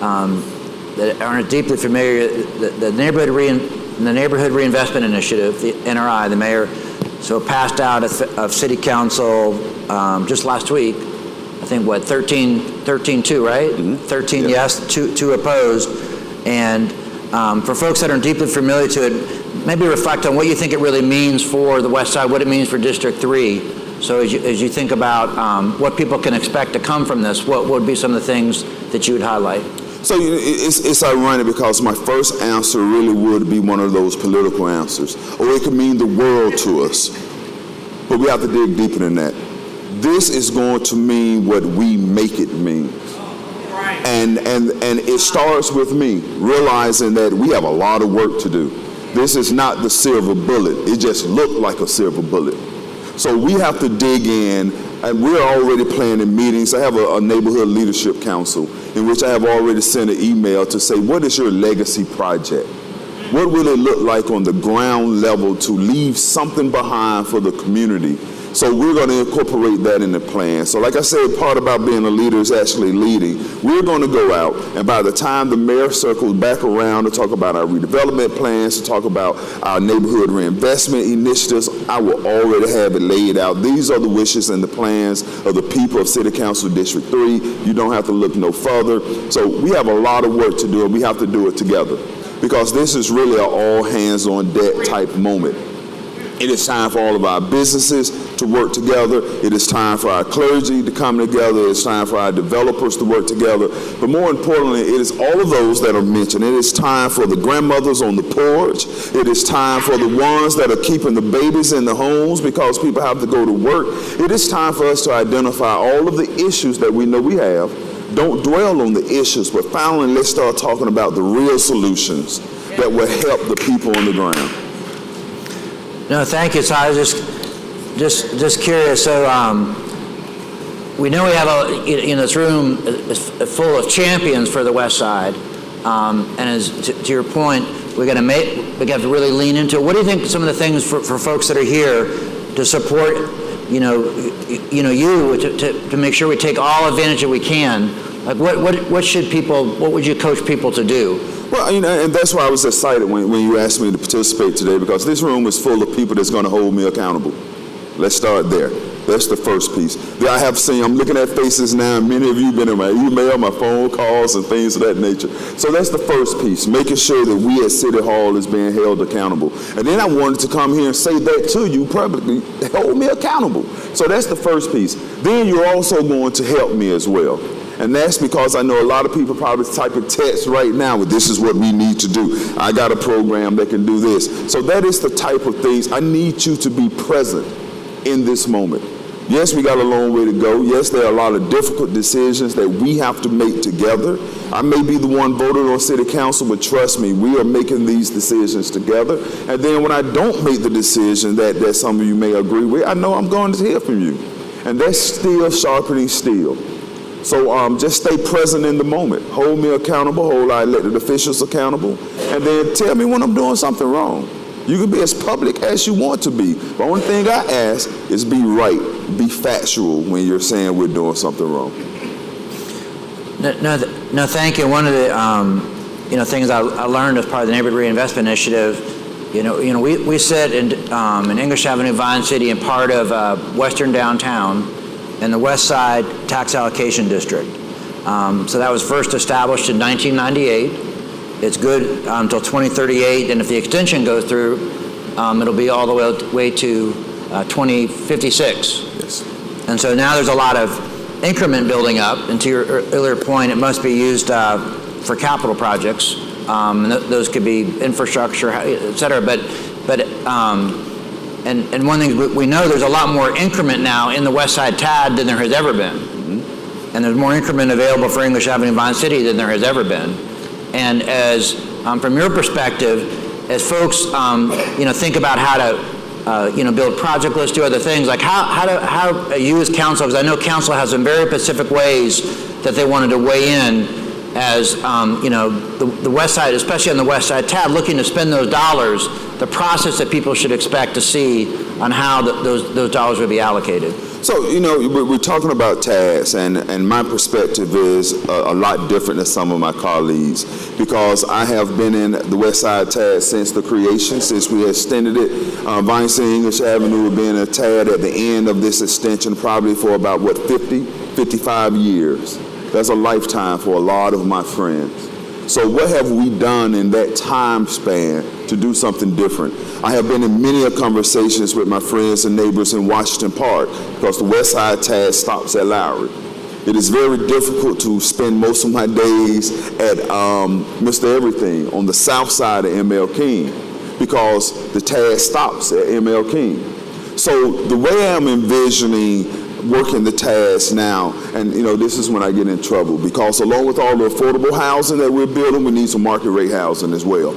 aren't deeply familiar, the Neighborhood Reinvestment Initiative, the NRI, the mayor, passed out of City Council just last week. I think 13-2, right? Mm-hmm. 13 yes, 2 opposed. And for folks that aren't deeply familiar to it, maybe reflect on what you think it really means for the West Side, what it means for District 3. So as you think about what people can expect to come from this, what would be some of the things that you would highlight? So it's ironic, because my first answer really would be one of those political answers, or it could mean the world to us. But we have to dig deeper than that. This is going to mean what we make it mean. And it starts with me realizing that we have a lot of work to do. This is not the silver bullet. It just looked like a silver bullet. So we have to dig in, and we're already planning meetings. I have a neighborhood leadership council in which I have already sent an email to say, what is your legacy project? What will it look like on the ground level to leave something behind for the community? So we're going to incorporate that in the plan. So like I said, part about being a leader is actually leading. We're going to go out, and by the time the mayor circles back around to talk about our redevelopment plans, to talk about our neighborhood reinvestment initiatives, I will already have it laid out. These are the wishes and the plans of the people of City Council District 3. You don't have to look no further. So we have a lot of work to do, and we have to do it together, because this is really an all-hands-on-deck type moment. It is time for all of our businesses to work together. It is time for our clergy to come together. It's time for our developers to work together. But more importantly, it is all of those that are mentioned. It is time for the grandmothers on the porch. It is time for the ones that are keeping the babies in the homes because people have to go to work. It is time for us to identify all of the issues that we know we have. Don't dwell on the issues, but finally let's start talking about the real solutions that will help the people on the ground. No, thank you. So I was just curious. So we know we have this room is full of champions for the West Side, and as to your point, we got to really lean into it. What do you think some of the things for folks that are here to support, you to make sure we take all advantage that we can? Like what would you coach people to do? Well, and that's why I was excited when you asked me to participate today, because this room is full of people that's going to hold me accountable. Let's start there. That's the first piece. I'm looking at faces now, and many of you have been in my email, my phone calls, and things of that nature. So that's the first piece, making sure that we at City Hall is being held accountable. And then I wanted to come here and say that to you publicly, hold me accountable. So that's the first piece. Then you're also going to help me as well. And that's because I know a lot of people probably typing text right now with this is what we need to do. I got a program that can do this. So that is the type of things I need you to be present in this moment. Yes, we got a long way to go. Yes, there are a lot of difficult decisions that we have to make together. I may be the one voted on city council, but trust me, we are making these decisions together. And then when I don't make the decision that some of you may agree with, I know I'm going to hear from you. And that's still sharpening steel. So just stay present in the moment. Hold me accountable, hold our elected officials accountable, and then tell me when I'm doing something wrong. You can be as public as you want to be. The only thing I ask is be right, be factual when you're saying we're doing something wrong. No, thank you. One of the things I learned as part of the Neighborhood Reinvestment Initiative, we sit in English Avenue, Vine City, and part of Western Downtown in the Westside Tax Allocation District. So that was first established in 1998. It's good until 2038, and if the extension goes through, it'll be all the way to 2056. Yes. And so now there's a lot of increment building up, and to your earlier point, it must be used for capital projects. And those could be infrastructure, et cetera. But one thing we know, there's a lot more increment now in the Westside TAD than there has ever been. Mm-hmm. And there's more increment available for English Avenue, Vine City than there has ever been. And as from your perspective, as folks think about how to build project lists, do other things, like how you as council, because I know council has some very specific ways that they wanted to weigh in as the West Side, especially on the West Side tab, looking to spend those dollars, the process that people should expect to see on how those dollars will be allocated. So, we're talking about TAS, and my perspective is a lot different than some of my colleagues, because I have been in the West Side TAS since the creation, since we extended it. Vine City English Avenue has been a TAD at the end of this extension probably for about, 55 years. That's a lifetime for a lot of my friends. So what have we done in that time span to do something different? I have been in many conversations with my friends and neighbors in Washington Park, because the West Side TAD stops at Lowry. It is very difficult to spend most of my days at Mr. Everything on the south side of ML King, because the TAD stops at ML King. So the way I'm envisioning working the TAS now, and this is when I get in trouble, because along with all the affordable housing that we're building, we need some market rate housing as well,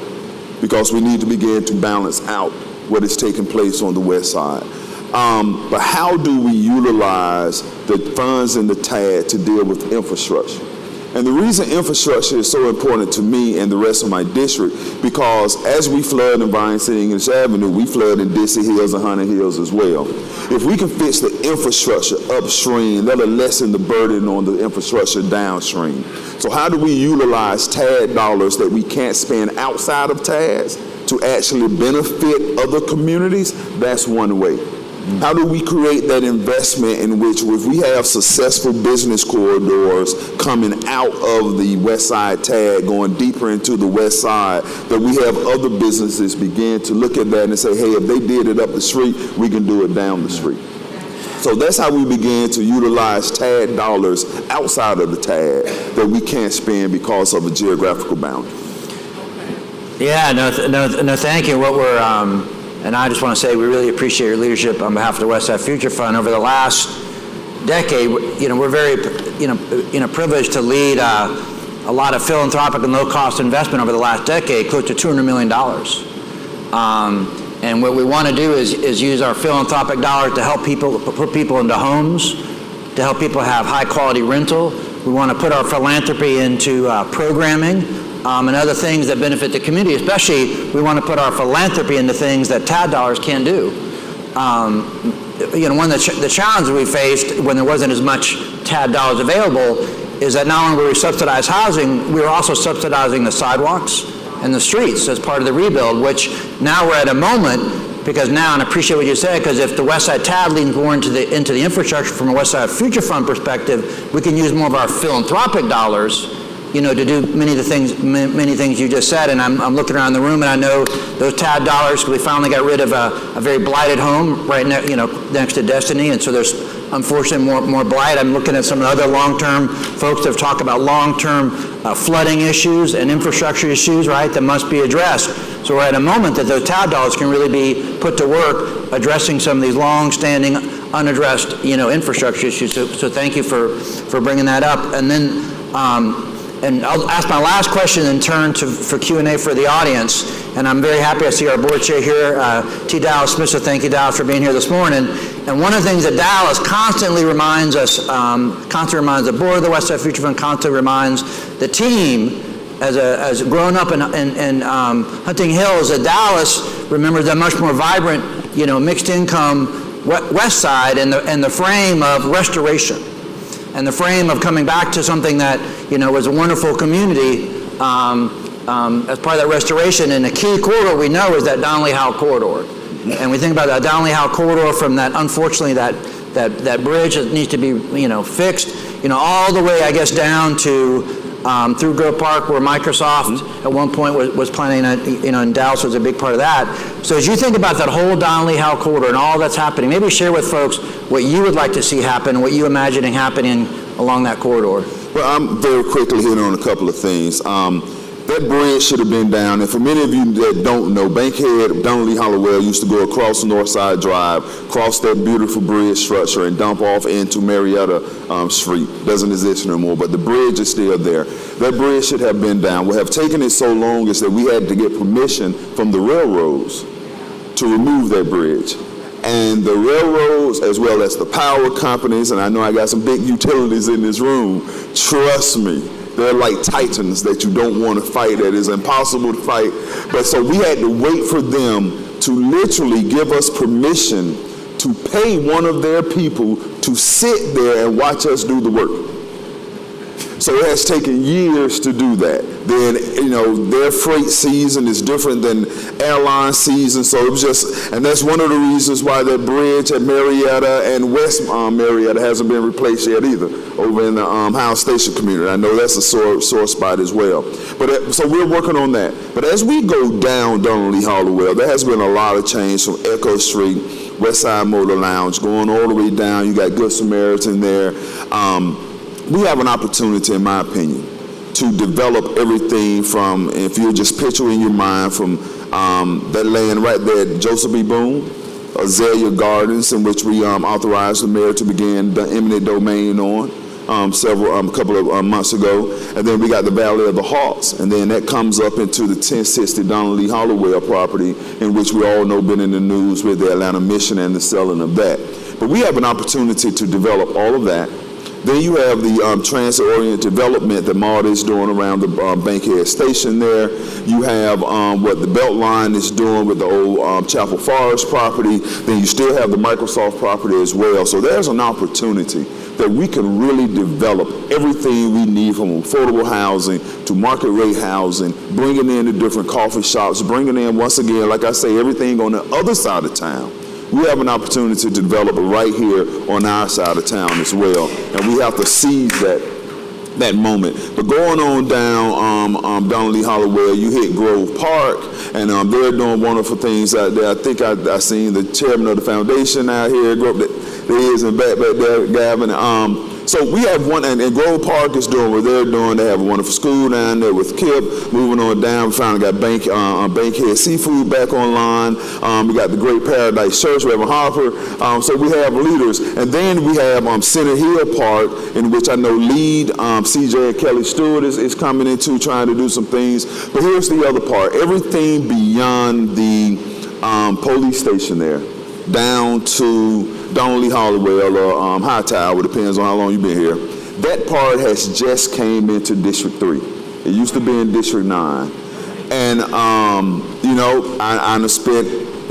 because we need to begin to balance out what is taking place on the West Side. But how do we utilize the funds in the TAD to deal with infrastructure? And the reason infrastructure is so important to me and the rest of my district, because as we flood in Vine City English Avenue, we flood in Dixie Hills and Hunter Hills as well. If we can fix the infrastructure upstream, that'll lessen the burden on the infrastructure downstream. So how do we utilize TAD dollars that we can't spend outside of TADs to actually benefit other communities? That's one way. How do we create that investment in which, if we have successful business corridors coming out of the West Side TAD, going deeper into the West Side, that we have other businesses begin to look at that and say, hey, if they did it up the street, we can do it down the street. So that's how we began to utilize TAD dollars outside of the TAD that we can't spend because of a geographical boundary. Yeah, no, thank you. What we're and I just want to say we really appreciate your leadership on behalf of the Westside Future Fund. Over the last decade, we're very, privileged to lead a lot of philanthropic and low-cost investment over the last decade, close to $200 million. And what we want to do is use our philanthropic dollars to help people, put people into homes, to help people have high-quality rental. We want to put our philanthropy into programming, and other things that benefit the community. Especially, we want to put our philanthropy into things that TAD dollars can't do. One of the challenges we faced when there wasn't as much TAD dollars available is that not only were we subsidized housing, we were also subsidizing the sidewalks and the streets as part of the rebuild, which now we're at a moment, because now, and I appreciate what you said, because if the West Side TAD leans more into the infrastructure from a West Side Future Fund perspective, we can use more of our philanthropic dollars to do many things you just said. And I'm looking around the room, and I know those TAD dollars, we finally got rid of a very blighted home right next to Destiny, and so there's unfortunately, more blight. I'm looking at some of the other long-term folks that have talked about long-term flooding issues and infrastructure issues, right, that must be addressed. So we're at a moment that those TAO dollars can really be put to work addressing some of these long-standing, unaddressed, infrastructure issues. So thank you for bringing that up. And then, and I'll ask my last question and turn for Q&A for the audience. And I'm very happy I see our board chair here, T. Dallas Smith, so thank you, Dallas, for being here this morning. And one of the things that Dallas constantly reminds us, constantly reminds the board of the Westside Future Fund, constantly reminds the team, as growing up in Hunting Hills, that Dallas remembers a much more vibrant, mixed income West Side and the frame of restoration, and the frame of coming back to something that was a wonderful community as part of that restoration. And a key corridor we know is that Donnelly-Howe corridor, and we think about that Donnelly-Howe corridor from that, unfortunately, that bridge that needs to be fixed, all the way, I guess, down to through Grove Park, where Microsoft at one point was planning, and Dallas was a big part of that. So as you think about that whole Donnelly-Howe corridor and all that's happening, maybe share with folks what you would like to see happen, what you imagining happening along that corridor. Well, I'm very quickly hitting on a couple of things. That bridge should have been down, and for many of you that don't know, Bankhead, Donnelly-Hollowell used to go across Northside Drive, cross that beautiful bridge structure, and dump off into Marietta Street. Doesn't exist no more, but the bridge is still there. That bridge should have been down. What have taken it so long is that we had to get permission from the railroads to remove that bridge. And the railroads, as well as the power companies, and I know I got some big utilities in this room, trust me, they're like titans that you don't want to fight, that is impossible to fight. But so we had to wait for them to literally give us permission to pay one of their people to sit there and watch us do the work. So it has taken years to do that. Then, their freight season is different than airline season, so it was just, and that's one of the reasons why that bridge at Marietta and West Marietta hasn't been replaced yet either, over in the Howell Station community. I know that's a sore spot as well. But so we're working on that. But as we go down Donnelly-Hollowell, there has been a lot of change from Echo Street, Westside Motor Lounge, going all the way down. You got Good Samaritan there. We have an opportunity, in my opinion, to develop everything from, if you just picture in your mind, from that land right there at Joseph B. Boone, Azalea Gardens, in which we authorized the mayor to begin the eminent domain on a couple of months ago. And then we got the Valley of the Hawks, and then that comes up into the 1060 Donnelly-Hollowell property, in which we all know been in the news with the Atlanta Mission and the selling of that. But we have an opportunity to develop all of that. Then you have the transit-oriented development that Marty is doing around the Bankhead Station there. You have what the Beltline is doing with the old Chapel Forest property. Then you still have the Microsoft property as well. So there's an opportunity that we can really develop everything we need, from affordable housing to market rate housing, bringing in the different coffee shops, bringing in, once again, like I say, everything on the other side of town. We have an opportunity to develop it right here on our side of town as well, and we have to seize that moment. But going on down Donnelly-Hollowell, you hit Grove Park, and they're doing wonderful things out there. I think I seen the chairman of the foundation out here, there is in back there, Gavin. So we have one, and Grove Park is doing what they're doing. They have a wonderful school down there with Kip. Moving on down, we finally got Bankhead Seafood back online. We got the Great Paradise Church, Reverend Harper. So we have leaders. And then we have Center Hill Park, in which I know lead CJ and Kelly Stewart is coming into, trying to do some things. But here's the other part. Everything beyond the police station there, down to Donnelly-Hollowell or Hightower, depends on how long you've been here. That part has just came into District 3. It used to be in District 9. And, I done spent,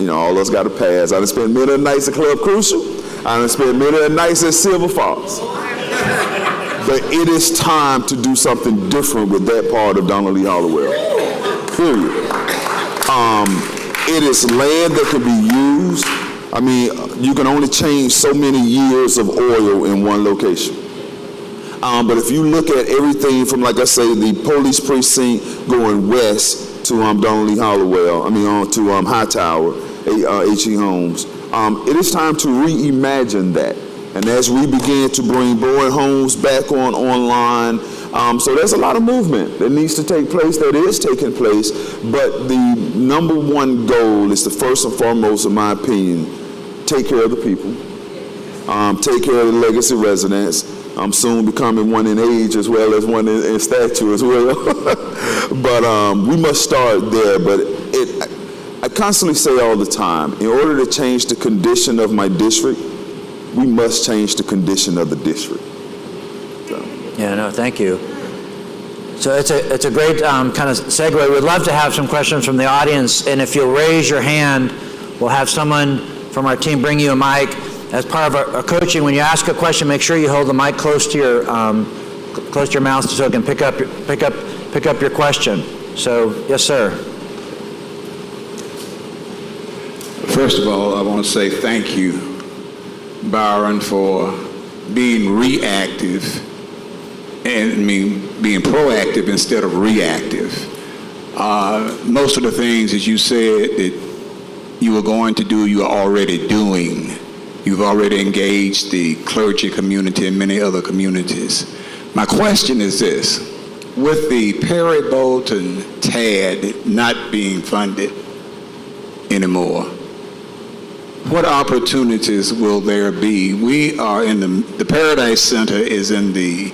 all of us got a pass. I done spent many of the nights at Club Crucial. I done spent many of the nights at Silver Fox. But it is time to do something different with that part of Donnelly-Hollowell. Period. It is land that can be used. I mean, you can only change so many years of oil in one location. But if you look at everything from, like I say, the police precinct going west to Donnelly-Hollowell, on to Hightower, H.E. Homes, it is time to reimagine that. And as we begin to bring boarding homes back online, so there's a lot of movement that needs to take place, that is taking place, but the number one goal is to first and foremost, in my opinion, take care of the people, take care of the legacy residents. I'm soon becoming one in age as well as one in stature as well. But we must start there. But I constantly say all the time, in order to change the condition of my district, we must change the condition of the district. So. Yeah, no, thank you. So it's a great kind of segue. We'd love to have some questions from the audience, and if you'll raise your hand, we'll have someone from our team bring you a mic. As part of our coaching, when you ask a question, make sure you hold the mic close to your mouth so it can pick up your question. So, yes, sir. First of all, I want to say thank you, Byron, for being reactive and being proactive instead of reactive. Most of the things, as you said, that you were going to do, you are already doing. You've already engaged the clergy community and many other communities. My question is this: with the Perry Bolton TAD not being funded anymore, what opportunities will there be? We are in the Paradise Center is in the,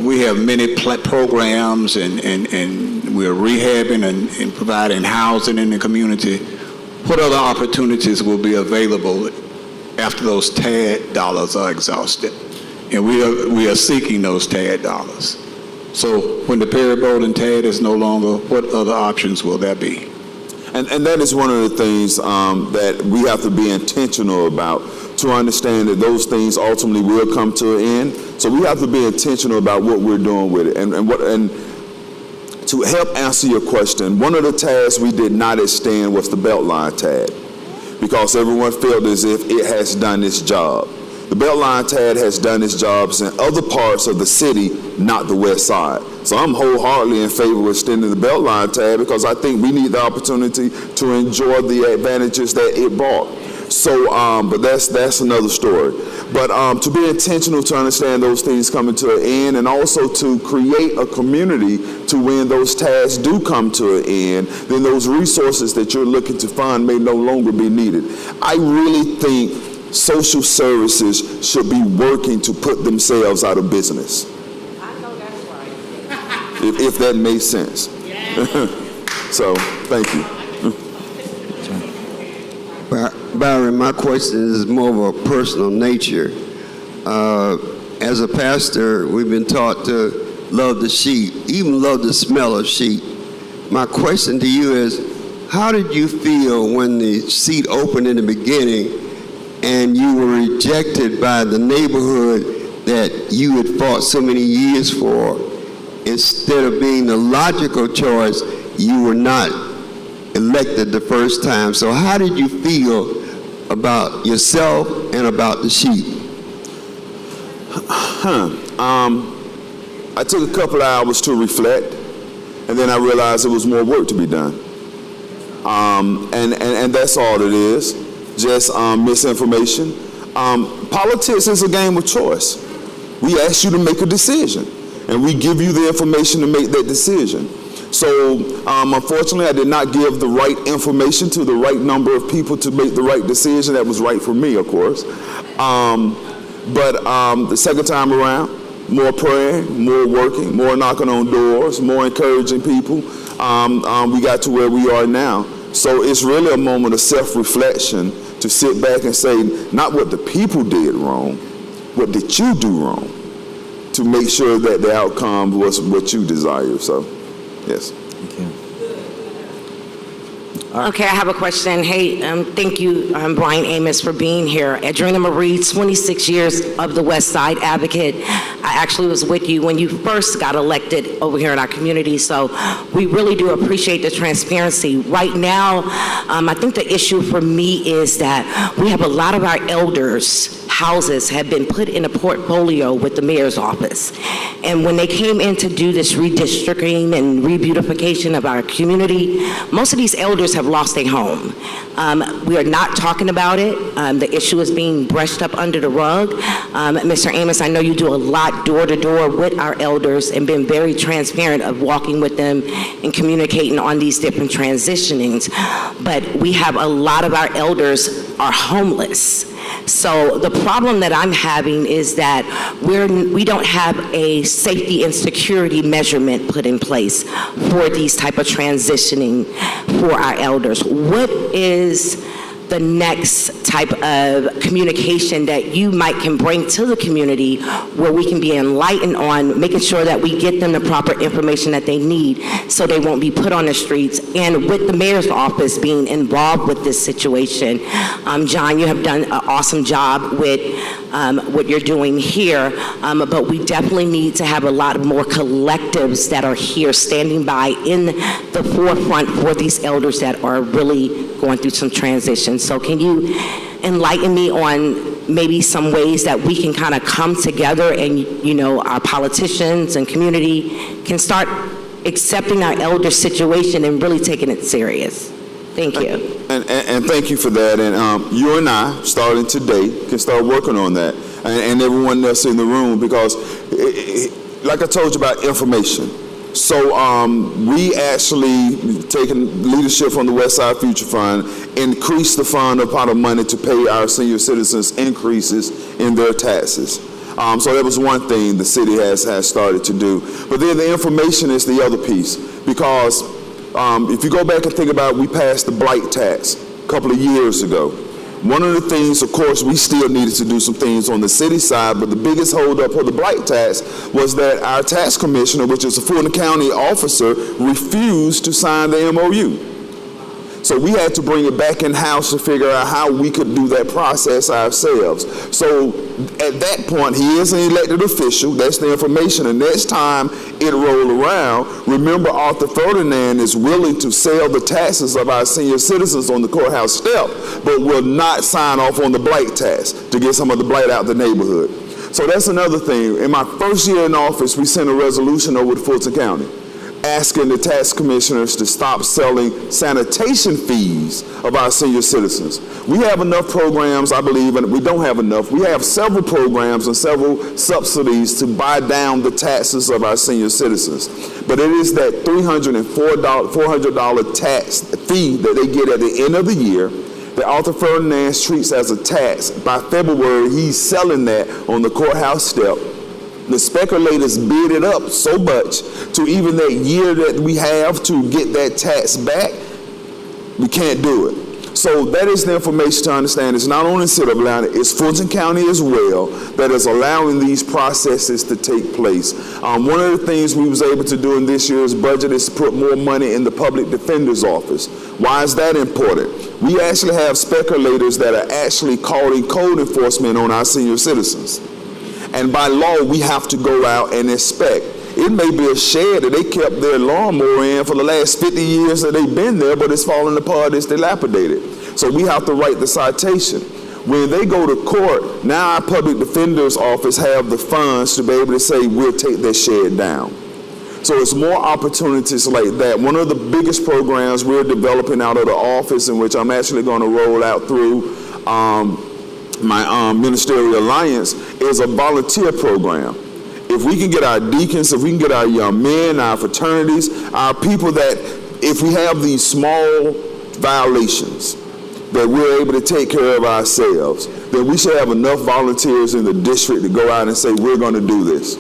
we have many programs and we're rehabbing and providing housing in the community. What other opportunities will be available after those TAD dollars are exhausted? And we are seeking those TAD dollars. So when the Perry Bolton TAD is no longer, what other options will there be? And that is one of the things that we have to be intentional about, to understand that those things ultimately will come to an end. So we have to be intentional about what we're doing with it. And to help answer your question, one of the TADs we did not extend was the Beltline TAD, because everyone felt as if it has done its job. The Beltline TAD has done its jobs in other parts of the city, not the West Side. So I'm wholeheartedly in favor of extending the Beltline TAD, because I think we need the opportunity to enjoy the advantages that it brought. So, but that's another story. But to be intentional, to understand those things coming to an end, and also to create a community to when those tasks do come to an end, then those resources that you're looking to fund may no longer be needed. I really think social services should be working to put themselves out of business. I know that's right. If that makes sense. So, thank you. Byron, my question is more of a personal nature. As a pastor, we've been taught to love the sheep, even love the smell of sheep. My question to you is, how did you feel when the seat opened in the beginning and you were rejected by the neighborhood that you had fought so many years for? Instead of being the logical choice, you were not elected the first time. So how did you feel about yourself and about the sheep? I took a couple of hours to reflect, and then I realized there was more work to be done. And that's all it is, just misinformation. Politics is a game of choice. We ask you to make a decision, and we give you the information to make that decision. So unfortunately, I did not give the right information to the right number of people to make the right decision that was right for me, of course. But the second time around, more praying, more working, more knocking on doors, more encouraging people, we got to where we are now. So it's really a moment of self-reflection to sit back and say, not what the people did wrong, what did you do wrong, to make sure that the outcome was what you desire. So, yes. Thank you. Okay, I have a question. Hey, thank you, Brian Amos, for being here. Adrena Marie, 26 years of the Westside Advocate. I actually was with you when you first got elected over here in our community, so we really do appreciate the transparency. Right now, I think the issue for me is that we have a lot of our elders houses have been put in a portfolio with the mayor's office. And when they came in to do this redistricting and rebeautification of our community, most of these elders have lost their home. We are not talking about it. The issue is being brushed up under the rug. Mr. Amos, I know you do a lot door to door with our elders and been very transparent of walking with them and communicating on these different transitionings. But we have a lot of our elders are homeless. So the problem that I'm having is that we don't have a safety and security measurement put in place for these type of transitioning for our elders. What is the next type of communication that you can bring to the community where we can be enlightened on making sure that we get them the proper information that they need so they won't be put on the streets, and with the mayor's office being involved with this situation? John, you have done an awesome job with what you're doing here, but we definitely need to have a lot more collectives that are here standing by in the forefront for these elders that are really going through some transition. So can you enlighten me on maybe some ways that we can kind of come together and, our politicians and community can start accepting our elder situation and really taking it serious? Thank you. And thank you for that. And you and I, starting today, can start working on that, and everyone else in the room, because, like I told you about information. So we actually, taking leadership from the Westside Future Fund, increased the fund amount of money to pay our senior citizens increases in their taxes. So that was one thing the city has started to do. But then the information is the other piece, because if you go back and think about it, we passed the blight tax a couple of years ago. One of the things, of course, we still needed to do some things on the city side, but the biggest holdup for the blight tax was that our tax commissioner, which is a Fulton County officer, refused to sign the MOU. So we had to bring it back in-house to figure out how we could do that process ourselves. So at that point, he is an elected official. That's the information. And next time it rolled around, remember Arthur Ferdinand is willing to sell the taxes of our senior citizens on the courthouse step, but will not sign off on the blight tax to get some of the blight out the neighborhood. So that's another thing. In my first year in office, we sent a resolution over to Fulton County asking the tax commissioners to stop selling sanitation fees of our senior citizens. We have enough programs, I believe, and we don't have enough. We have several programs and several subsidies to buy down the taxes of our senior citizens. But it is that $400 tax fee that they get at the end of the year that Arthur Ferdinand treats as a tax. By February, he's selling that on the courthouse step. The speculators bid it up so much to even that year that we have to get that tax back, we can't do it. So that is the information to understand. It's not only the city of Atlanta, it's Fulton County as well that is allowing these processes to take place. One of the things we was able to do in this year's budget is to put more money in the public defender's office. Why is that important? We actually have speculators that are actually calling code enforcement on our senior citizens. And by law, we have to go out and inspect. It may be a shed that they kept their lawnmower in for the last 50 years that they've been there, but it's falling apart, it's dilapidated. So we have to write the citation. When they go to court, now our public defender's office have the funds to be able to say, we'll take that shed down. So it's more opportunities like that. One of the biggest programs we're developing out of the office, in which I'm actually going to roll out through my ministerial alliance, is a volunteer program. If we can get our deacons, if we can get our young men, our fraternities, our people that, if we have these small violations that we're able to take care of ourselves, then we should have enough volunteers in the district to go out and say, we're going to do this.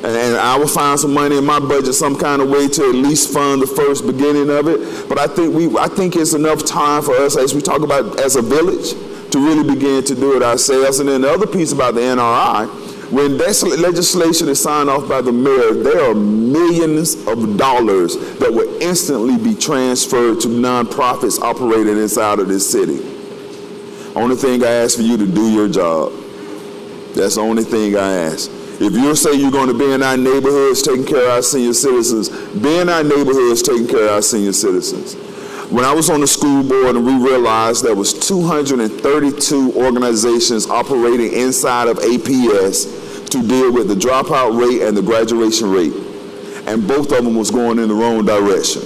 And I will find some money in my budget some kind of way to at least fund the first beginning of it. But I think it's enough time for us, as we talk about as a village, to really begin to do it ourselves. And then the other piece about the NRI, when that legislation is signed off by the mayor, there are millions of dollars that will instantly be transferred to nonprofits operating inside of this city. Only thing I ask for you to do your job. That's the only thing I ask. If you say you're going to be in our neighborhoods taking care of our senior citizens, be in our neighborhoods taking care of our senior citizens. when I was on the school board and we realized there was 232 organizations operating inside of APS to deal with the dropout rate and the graduation rate. And both of them was going in the wrong direction.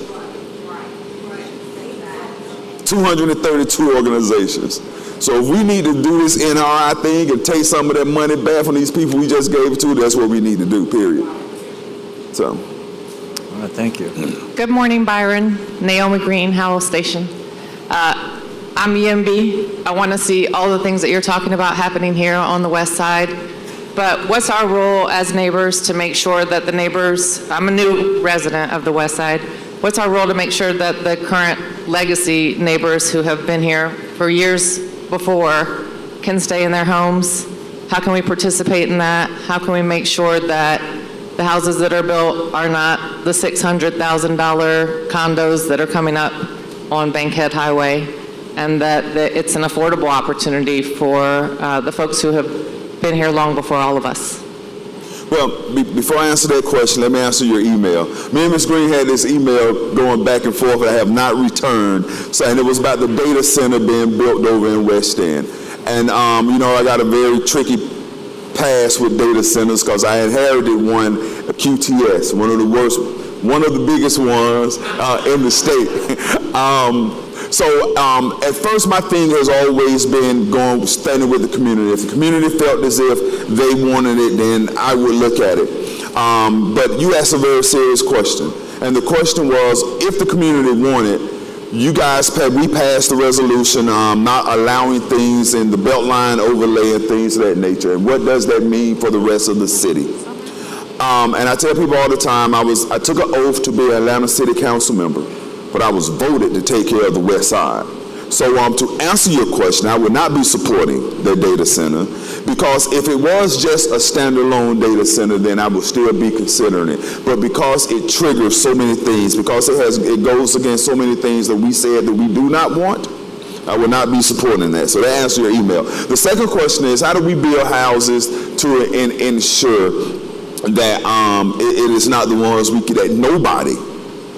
232 organizations. So if we need to do this NRI thing and take some of that money back from these people we just gave it to, that's what we need to do, period. So. All right, thank you. Good morning, Byron. Naomi Green, Howell Station. I'm EMB. I want to see all the things that you're talking about happening here on the west side. But what's our role as neighbors to make sure that the neighbors, I'm a new resident of the west side, what's our role to make sure that the current legacy neighbors who have been here for years before can stay in their homes? How can we participate in that? How can we make sure that the houses that are built are not the $600,000 condos that are coming up on Bankhead Highway, and that it's an affordable opportunity for the folks who have been here long before all of us? Well, before I answer that question, let me answer your email. Me and Ms. Green had this email going back and forth that I have not returned, saying it was about the data center being built over in West End. And, you know, I got a very tricky past with data centers because I inherited one, a QTS, one of the biggest ones in the state. So at first my thing has always been standing with the community. If the community felt as if they wanted it, then I would look at it. But you asked a very serious question. And the question was, if the community wanted, you guys, we passed the resolution not allowing things in the Beltline overlay and things of that nature. And what does that mean for the rest of the city? And I tell people all the time, I took an oath to be an Atlanta City Council member, but I was voted to take care of the West Side. So to answer your question, I would not be supporting the data center, because if it was just a standalone data center, then I would still be considering it. But because it triggers so many things, because it goes against so many things that we said that we do not want, I would not be supporting that. So that answers your email. The second question is, how do we build houses to ensure that it is not the ones that nobody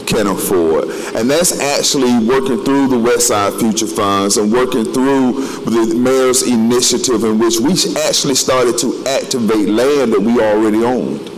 can afford? And that's actually working through the Westside Future Funds and working through the mayor's initiative, in which we actually started to activate land that we already owned.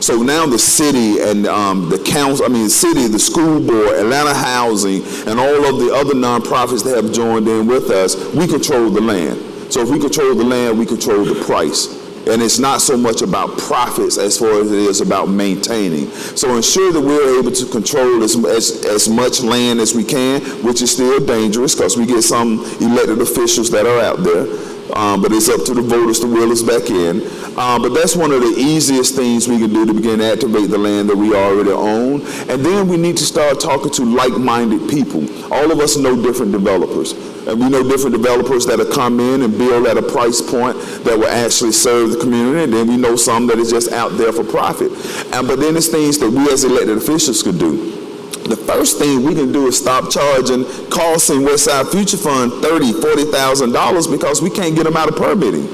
So now the city and the council, the city, the school board, Atlanta Housing, and all of the other nonprofits that have joined in with us, we control the land. So if we control the land, we control the price. And it's not so much about profits as far as it is about maintaining. So ensure that we're able to control as much land as we can, which is still dangerous because we get some elected officials that are out there. But it's up to the voters to will us back in. But that's one of the easiest things we can do to begin to activate the land that we already own. And then we need to start talking to like-minded people. All of us know different developers. And we know different developers that will come in and build at a price point that will actually serve the community. And then we know some that is just out there for profit. But then there's things that we as elected officials could do. The first thing we can do is stop charging costs in Westside Future Fund $30,000, $40,000 because we can't get them out of permitting.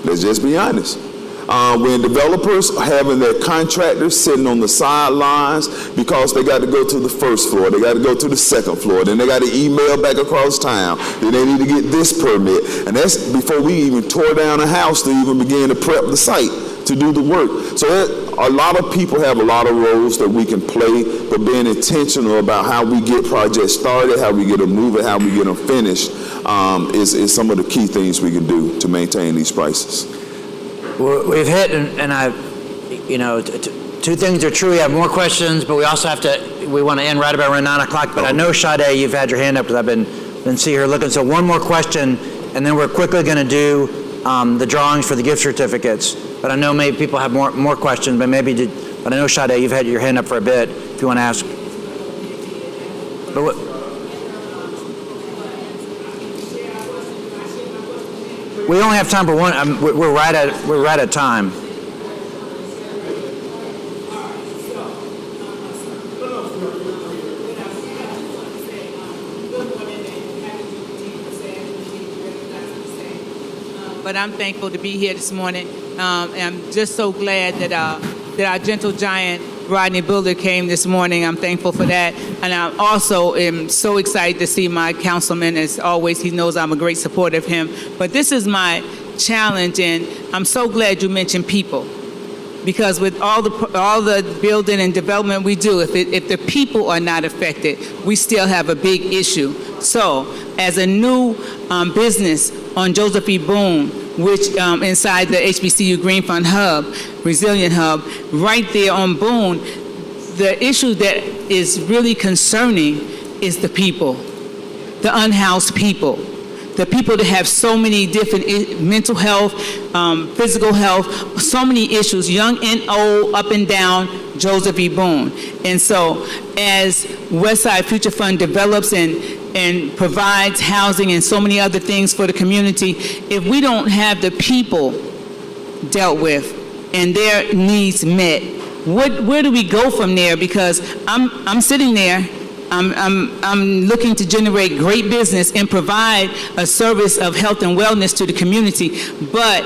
Let's just be honest. When developers are having their contractors sitting on the sidelines because they got to go to the first floor, they got to go to the second floor, then they got to email back across town, then they need to get this permit. And that's before we even tore down a house to even begin to prep the site to do the work. So a lot of people have a lot of roles that we can play, but being intentional about how we get projects started, how we get them moving, how we get them finished is some of the key things we can do to maintain these prices. Well, we've hit, and two things are true. We have more questions, but we also we want to end right about around 9 o'clock. But I know, Sade, you've had your hand up because I've been seeing her looking. So one more question, and then we're quickly going to do the drawings for the gift certificates. But I know maybe people have more questions, but but I know, Sade, you've had your hand up for a bit if you want to ask. But we only have time for one. We're right at time. But I'm thankful to be here this morning. And I'm just so glad that our gentle giant Rodney Bullard came this morning. I'm thankful for that. And I also am so excited to see my councilman. As always, he knows I'm a great supporter of him. But this is my challenge, and I'm so glad you mentioned people. Because with all the building and development we do, if the people are not affected, we still have a big issue. So, as a new business on Joseph E. Boone, which inside the HBCU Green Fund Hub, Resilient Hub, right there on Boone, the issue that is really concerning is the people, the unhoused people. The people that have so many different mental health, physical health, so many issues, young and old, up and down Joseph E. Boone. And so as Westside Future Fund develops and provides housing and so many other things for the community, if we don't have the people dealt with and their needs met, where do we go from there? Because I'm sitting there, I'm looking to generate great business and provide a service of health and wellness to the community, but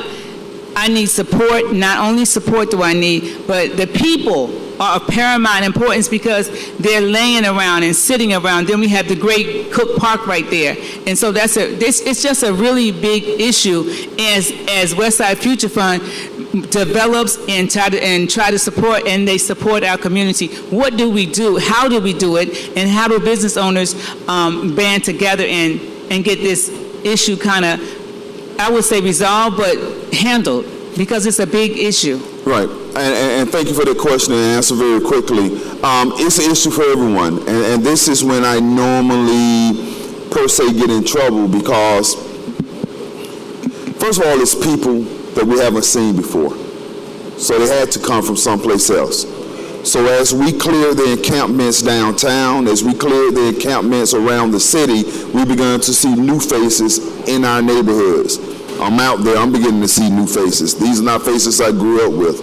I need support. Not only support do I need, but the people are of paramount importance because they're laying around and sitting around. Then we have the great Cook Park right there. And so it's just a really big issue as Westside Future Fund develops and try to support, and they support our community. What do we do? How do we do it? And how do business owners band together and get this issue kind of, I would say resolved, but handled, because it's a big issue. Right, and thank you for that question and answer very quickly. It's an issue for everyone, and this is when I normally, per se, get in trouble because, first of all, it's people that we haven't seen before. So they had to come from someplace else. So as we clear the encampments downtown, as we clear the encampments around the city, we began to see new faces in our neighborhoods. I'm out there, I'm beginning to see new faces. These are not faces I grew up with.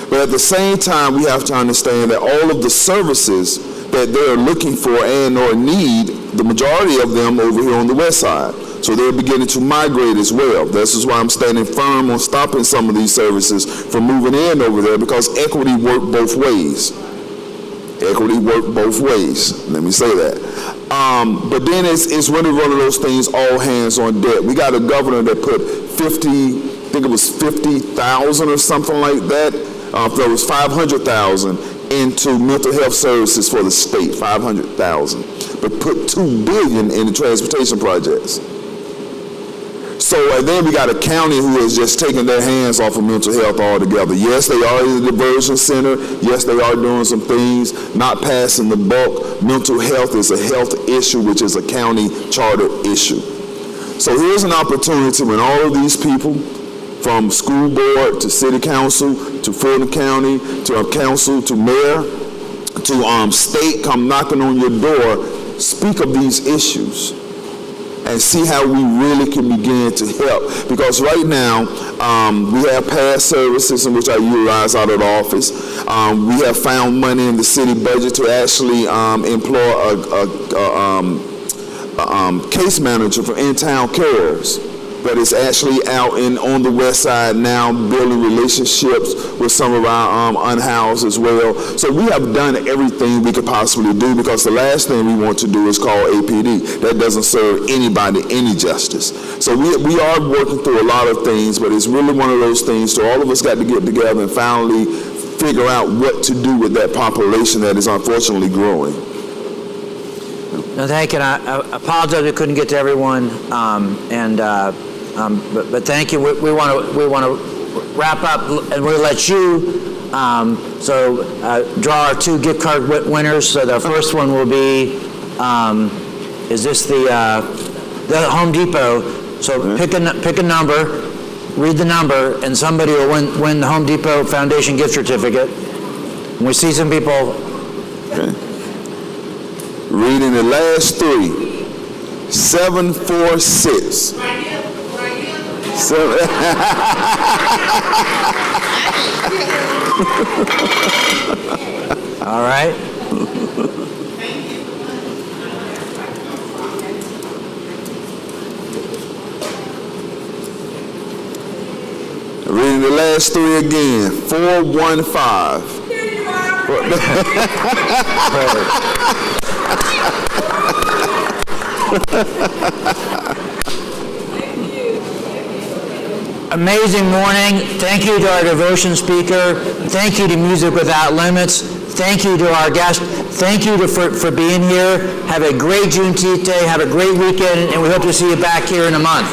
But at the same time, we have to understand that all of the services that they're looking for and or need, the majority of them over here on the west side. So they're beginning to migrate as well. This is why I'm standing firm on stopping some of these services from moving in over there, because equity works both ways. Equity works both ways. Let me say that. But then it's really one of those things, all hands on deck. We got a governor that put 50,000 or something like that. There was 500,000 into mental health services for the state, 500,000, but put $2 billion in the transportation projects. So and then we got a county who has just taken their hands off of mental health altogether. Yes, they are in the diversion center. Yes, they are doing some things, not passing the buck. Mental health is a health issue, which is a county charter issue. So here's an opportunity when all of these people, from school board to city council to Fulton County to council to mayor to state, come knocking on your door, speak of these issues and see how we really can begin to help. Because right now, we have past services in which I utilize out of the office. We have found money in the city budget to actually employ a case manager for in-town cares that is actually out on the west side now, building relationships with some of our unhoused as well. So we have done everything we could possibly do, because the last thing we want to do is call APD. That doesn't serve anybody any justice. So we are working through a lot of things, but it's really one of those things. So all of us got to get together and finally figure out what to do with that population that is unfortunately growing. No, thank you. And I apologize we couldn't get to everyone, but thank you. We want to wrap up, and we'll let you draw our two gift card winners. So the first one will be, is this the Home Depot? So pick a number, read the number, and somebody will win the Home Depot Foundation gift certificate. And we see some people. Okay. Reading the last three. 746. All right. Reading the last three again. 415. Amazing morning. Thank you to our devotion speaker. Thank you to Music Without Limits. Thank you to our guest. Thank you for being here. Have a great Juneteenth day. Have a great weekend, and we hope to see you back here in a month.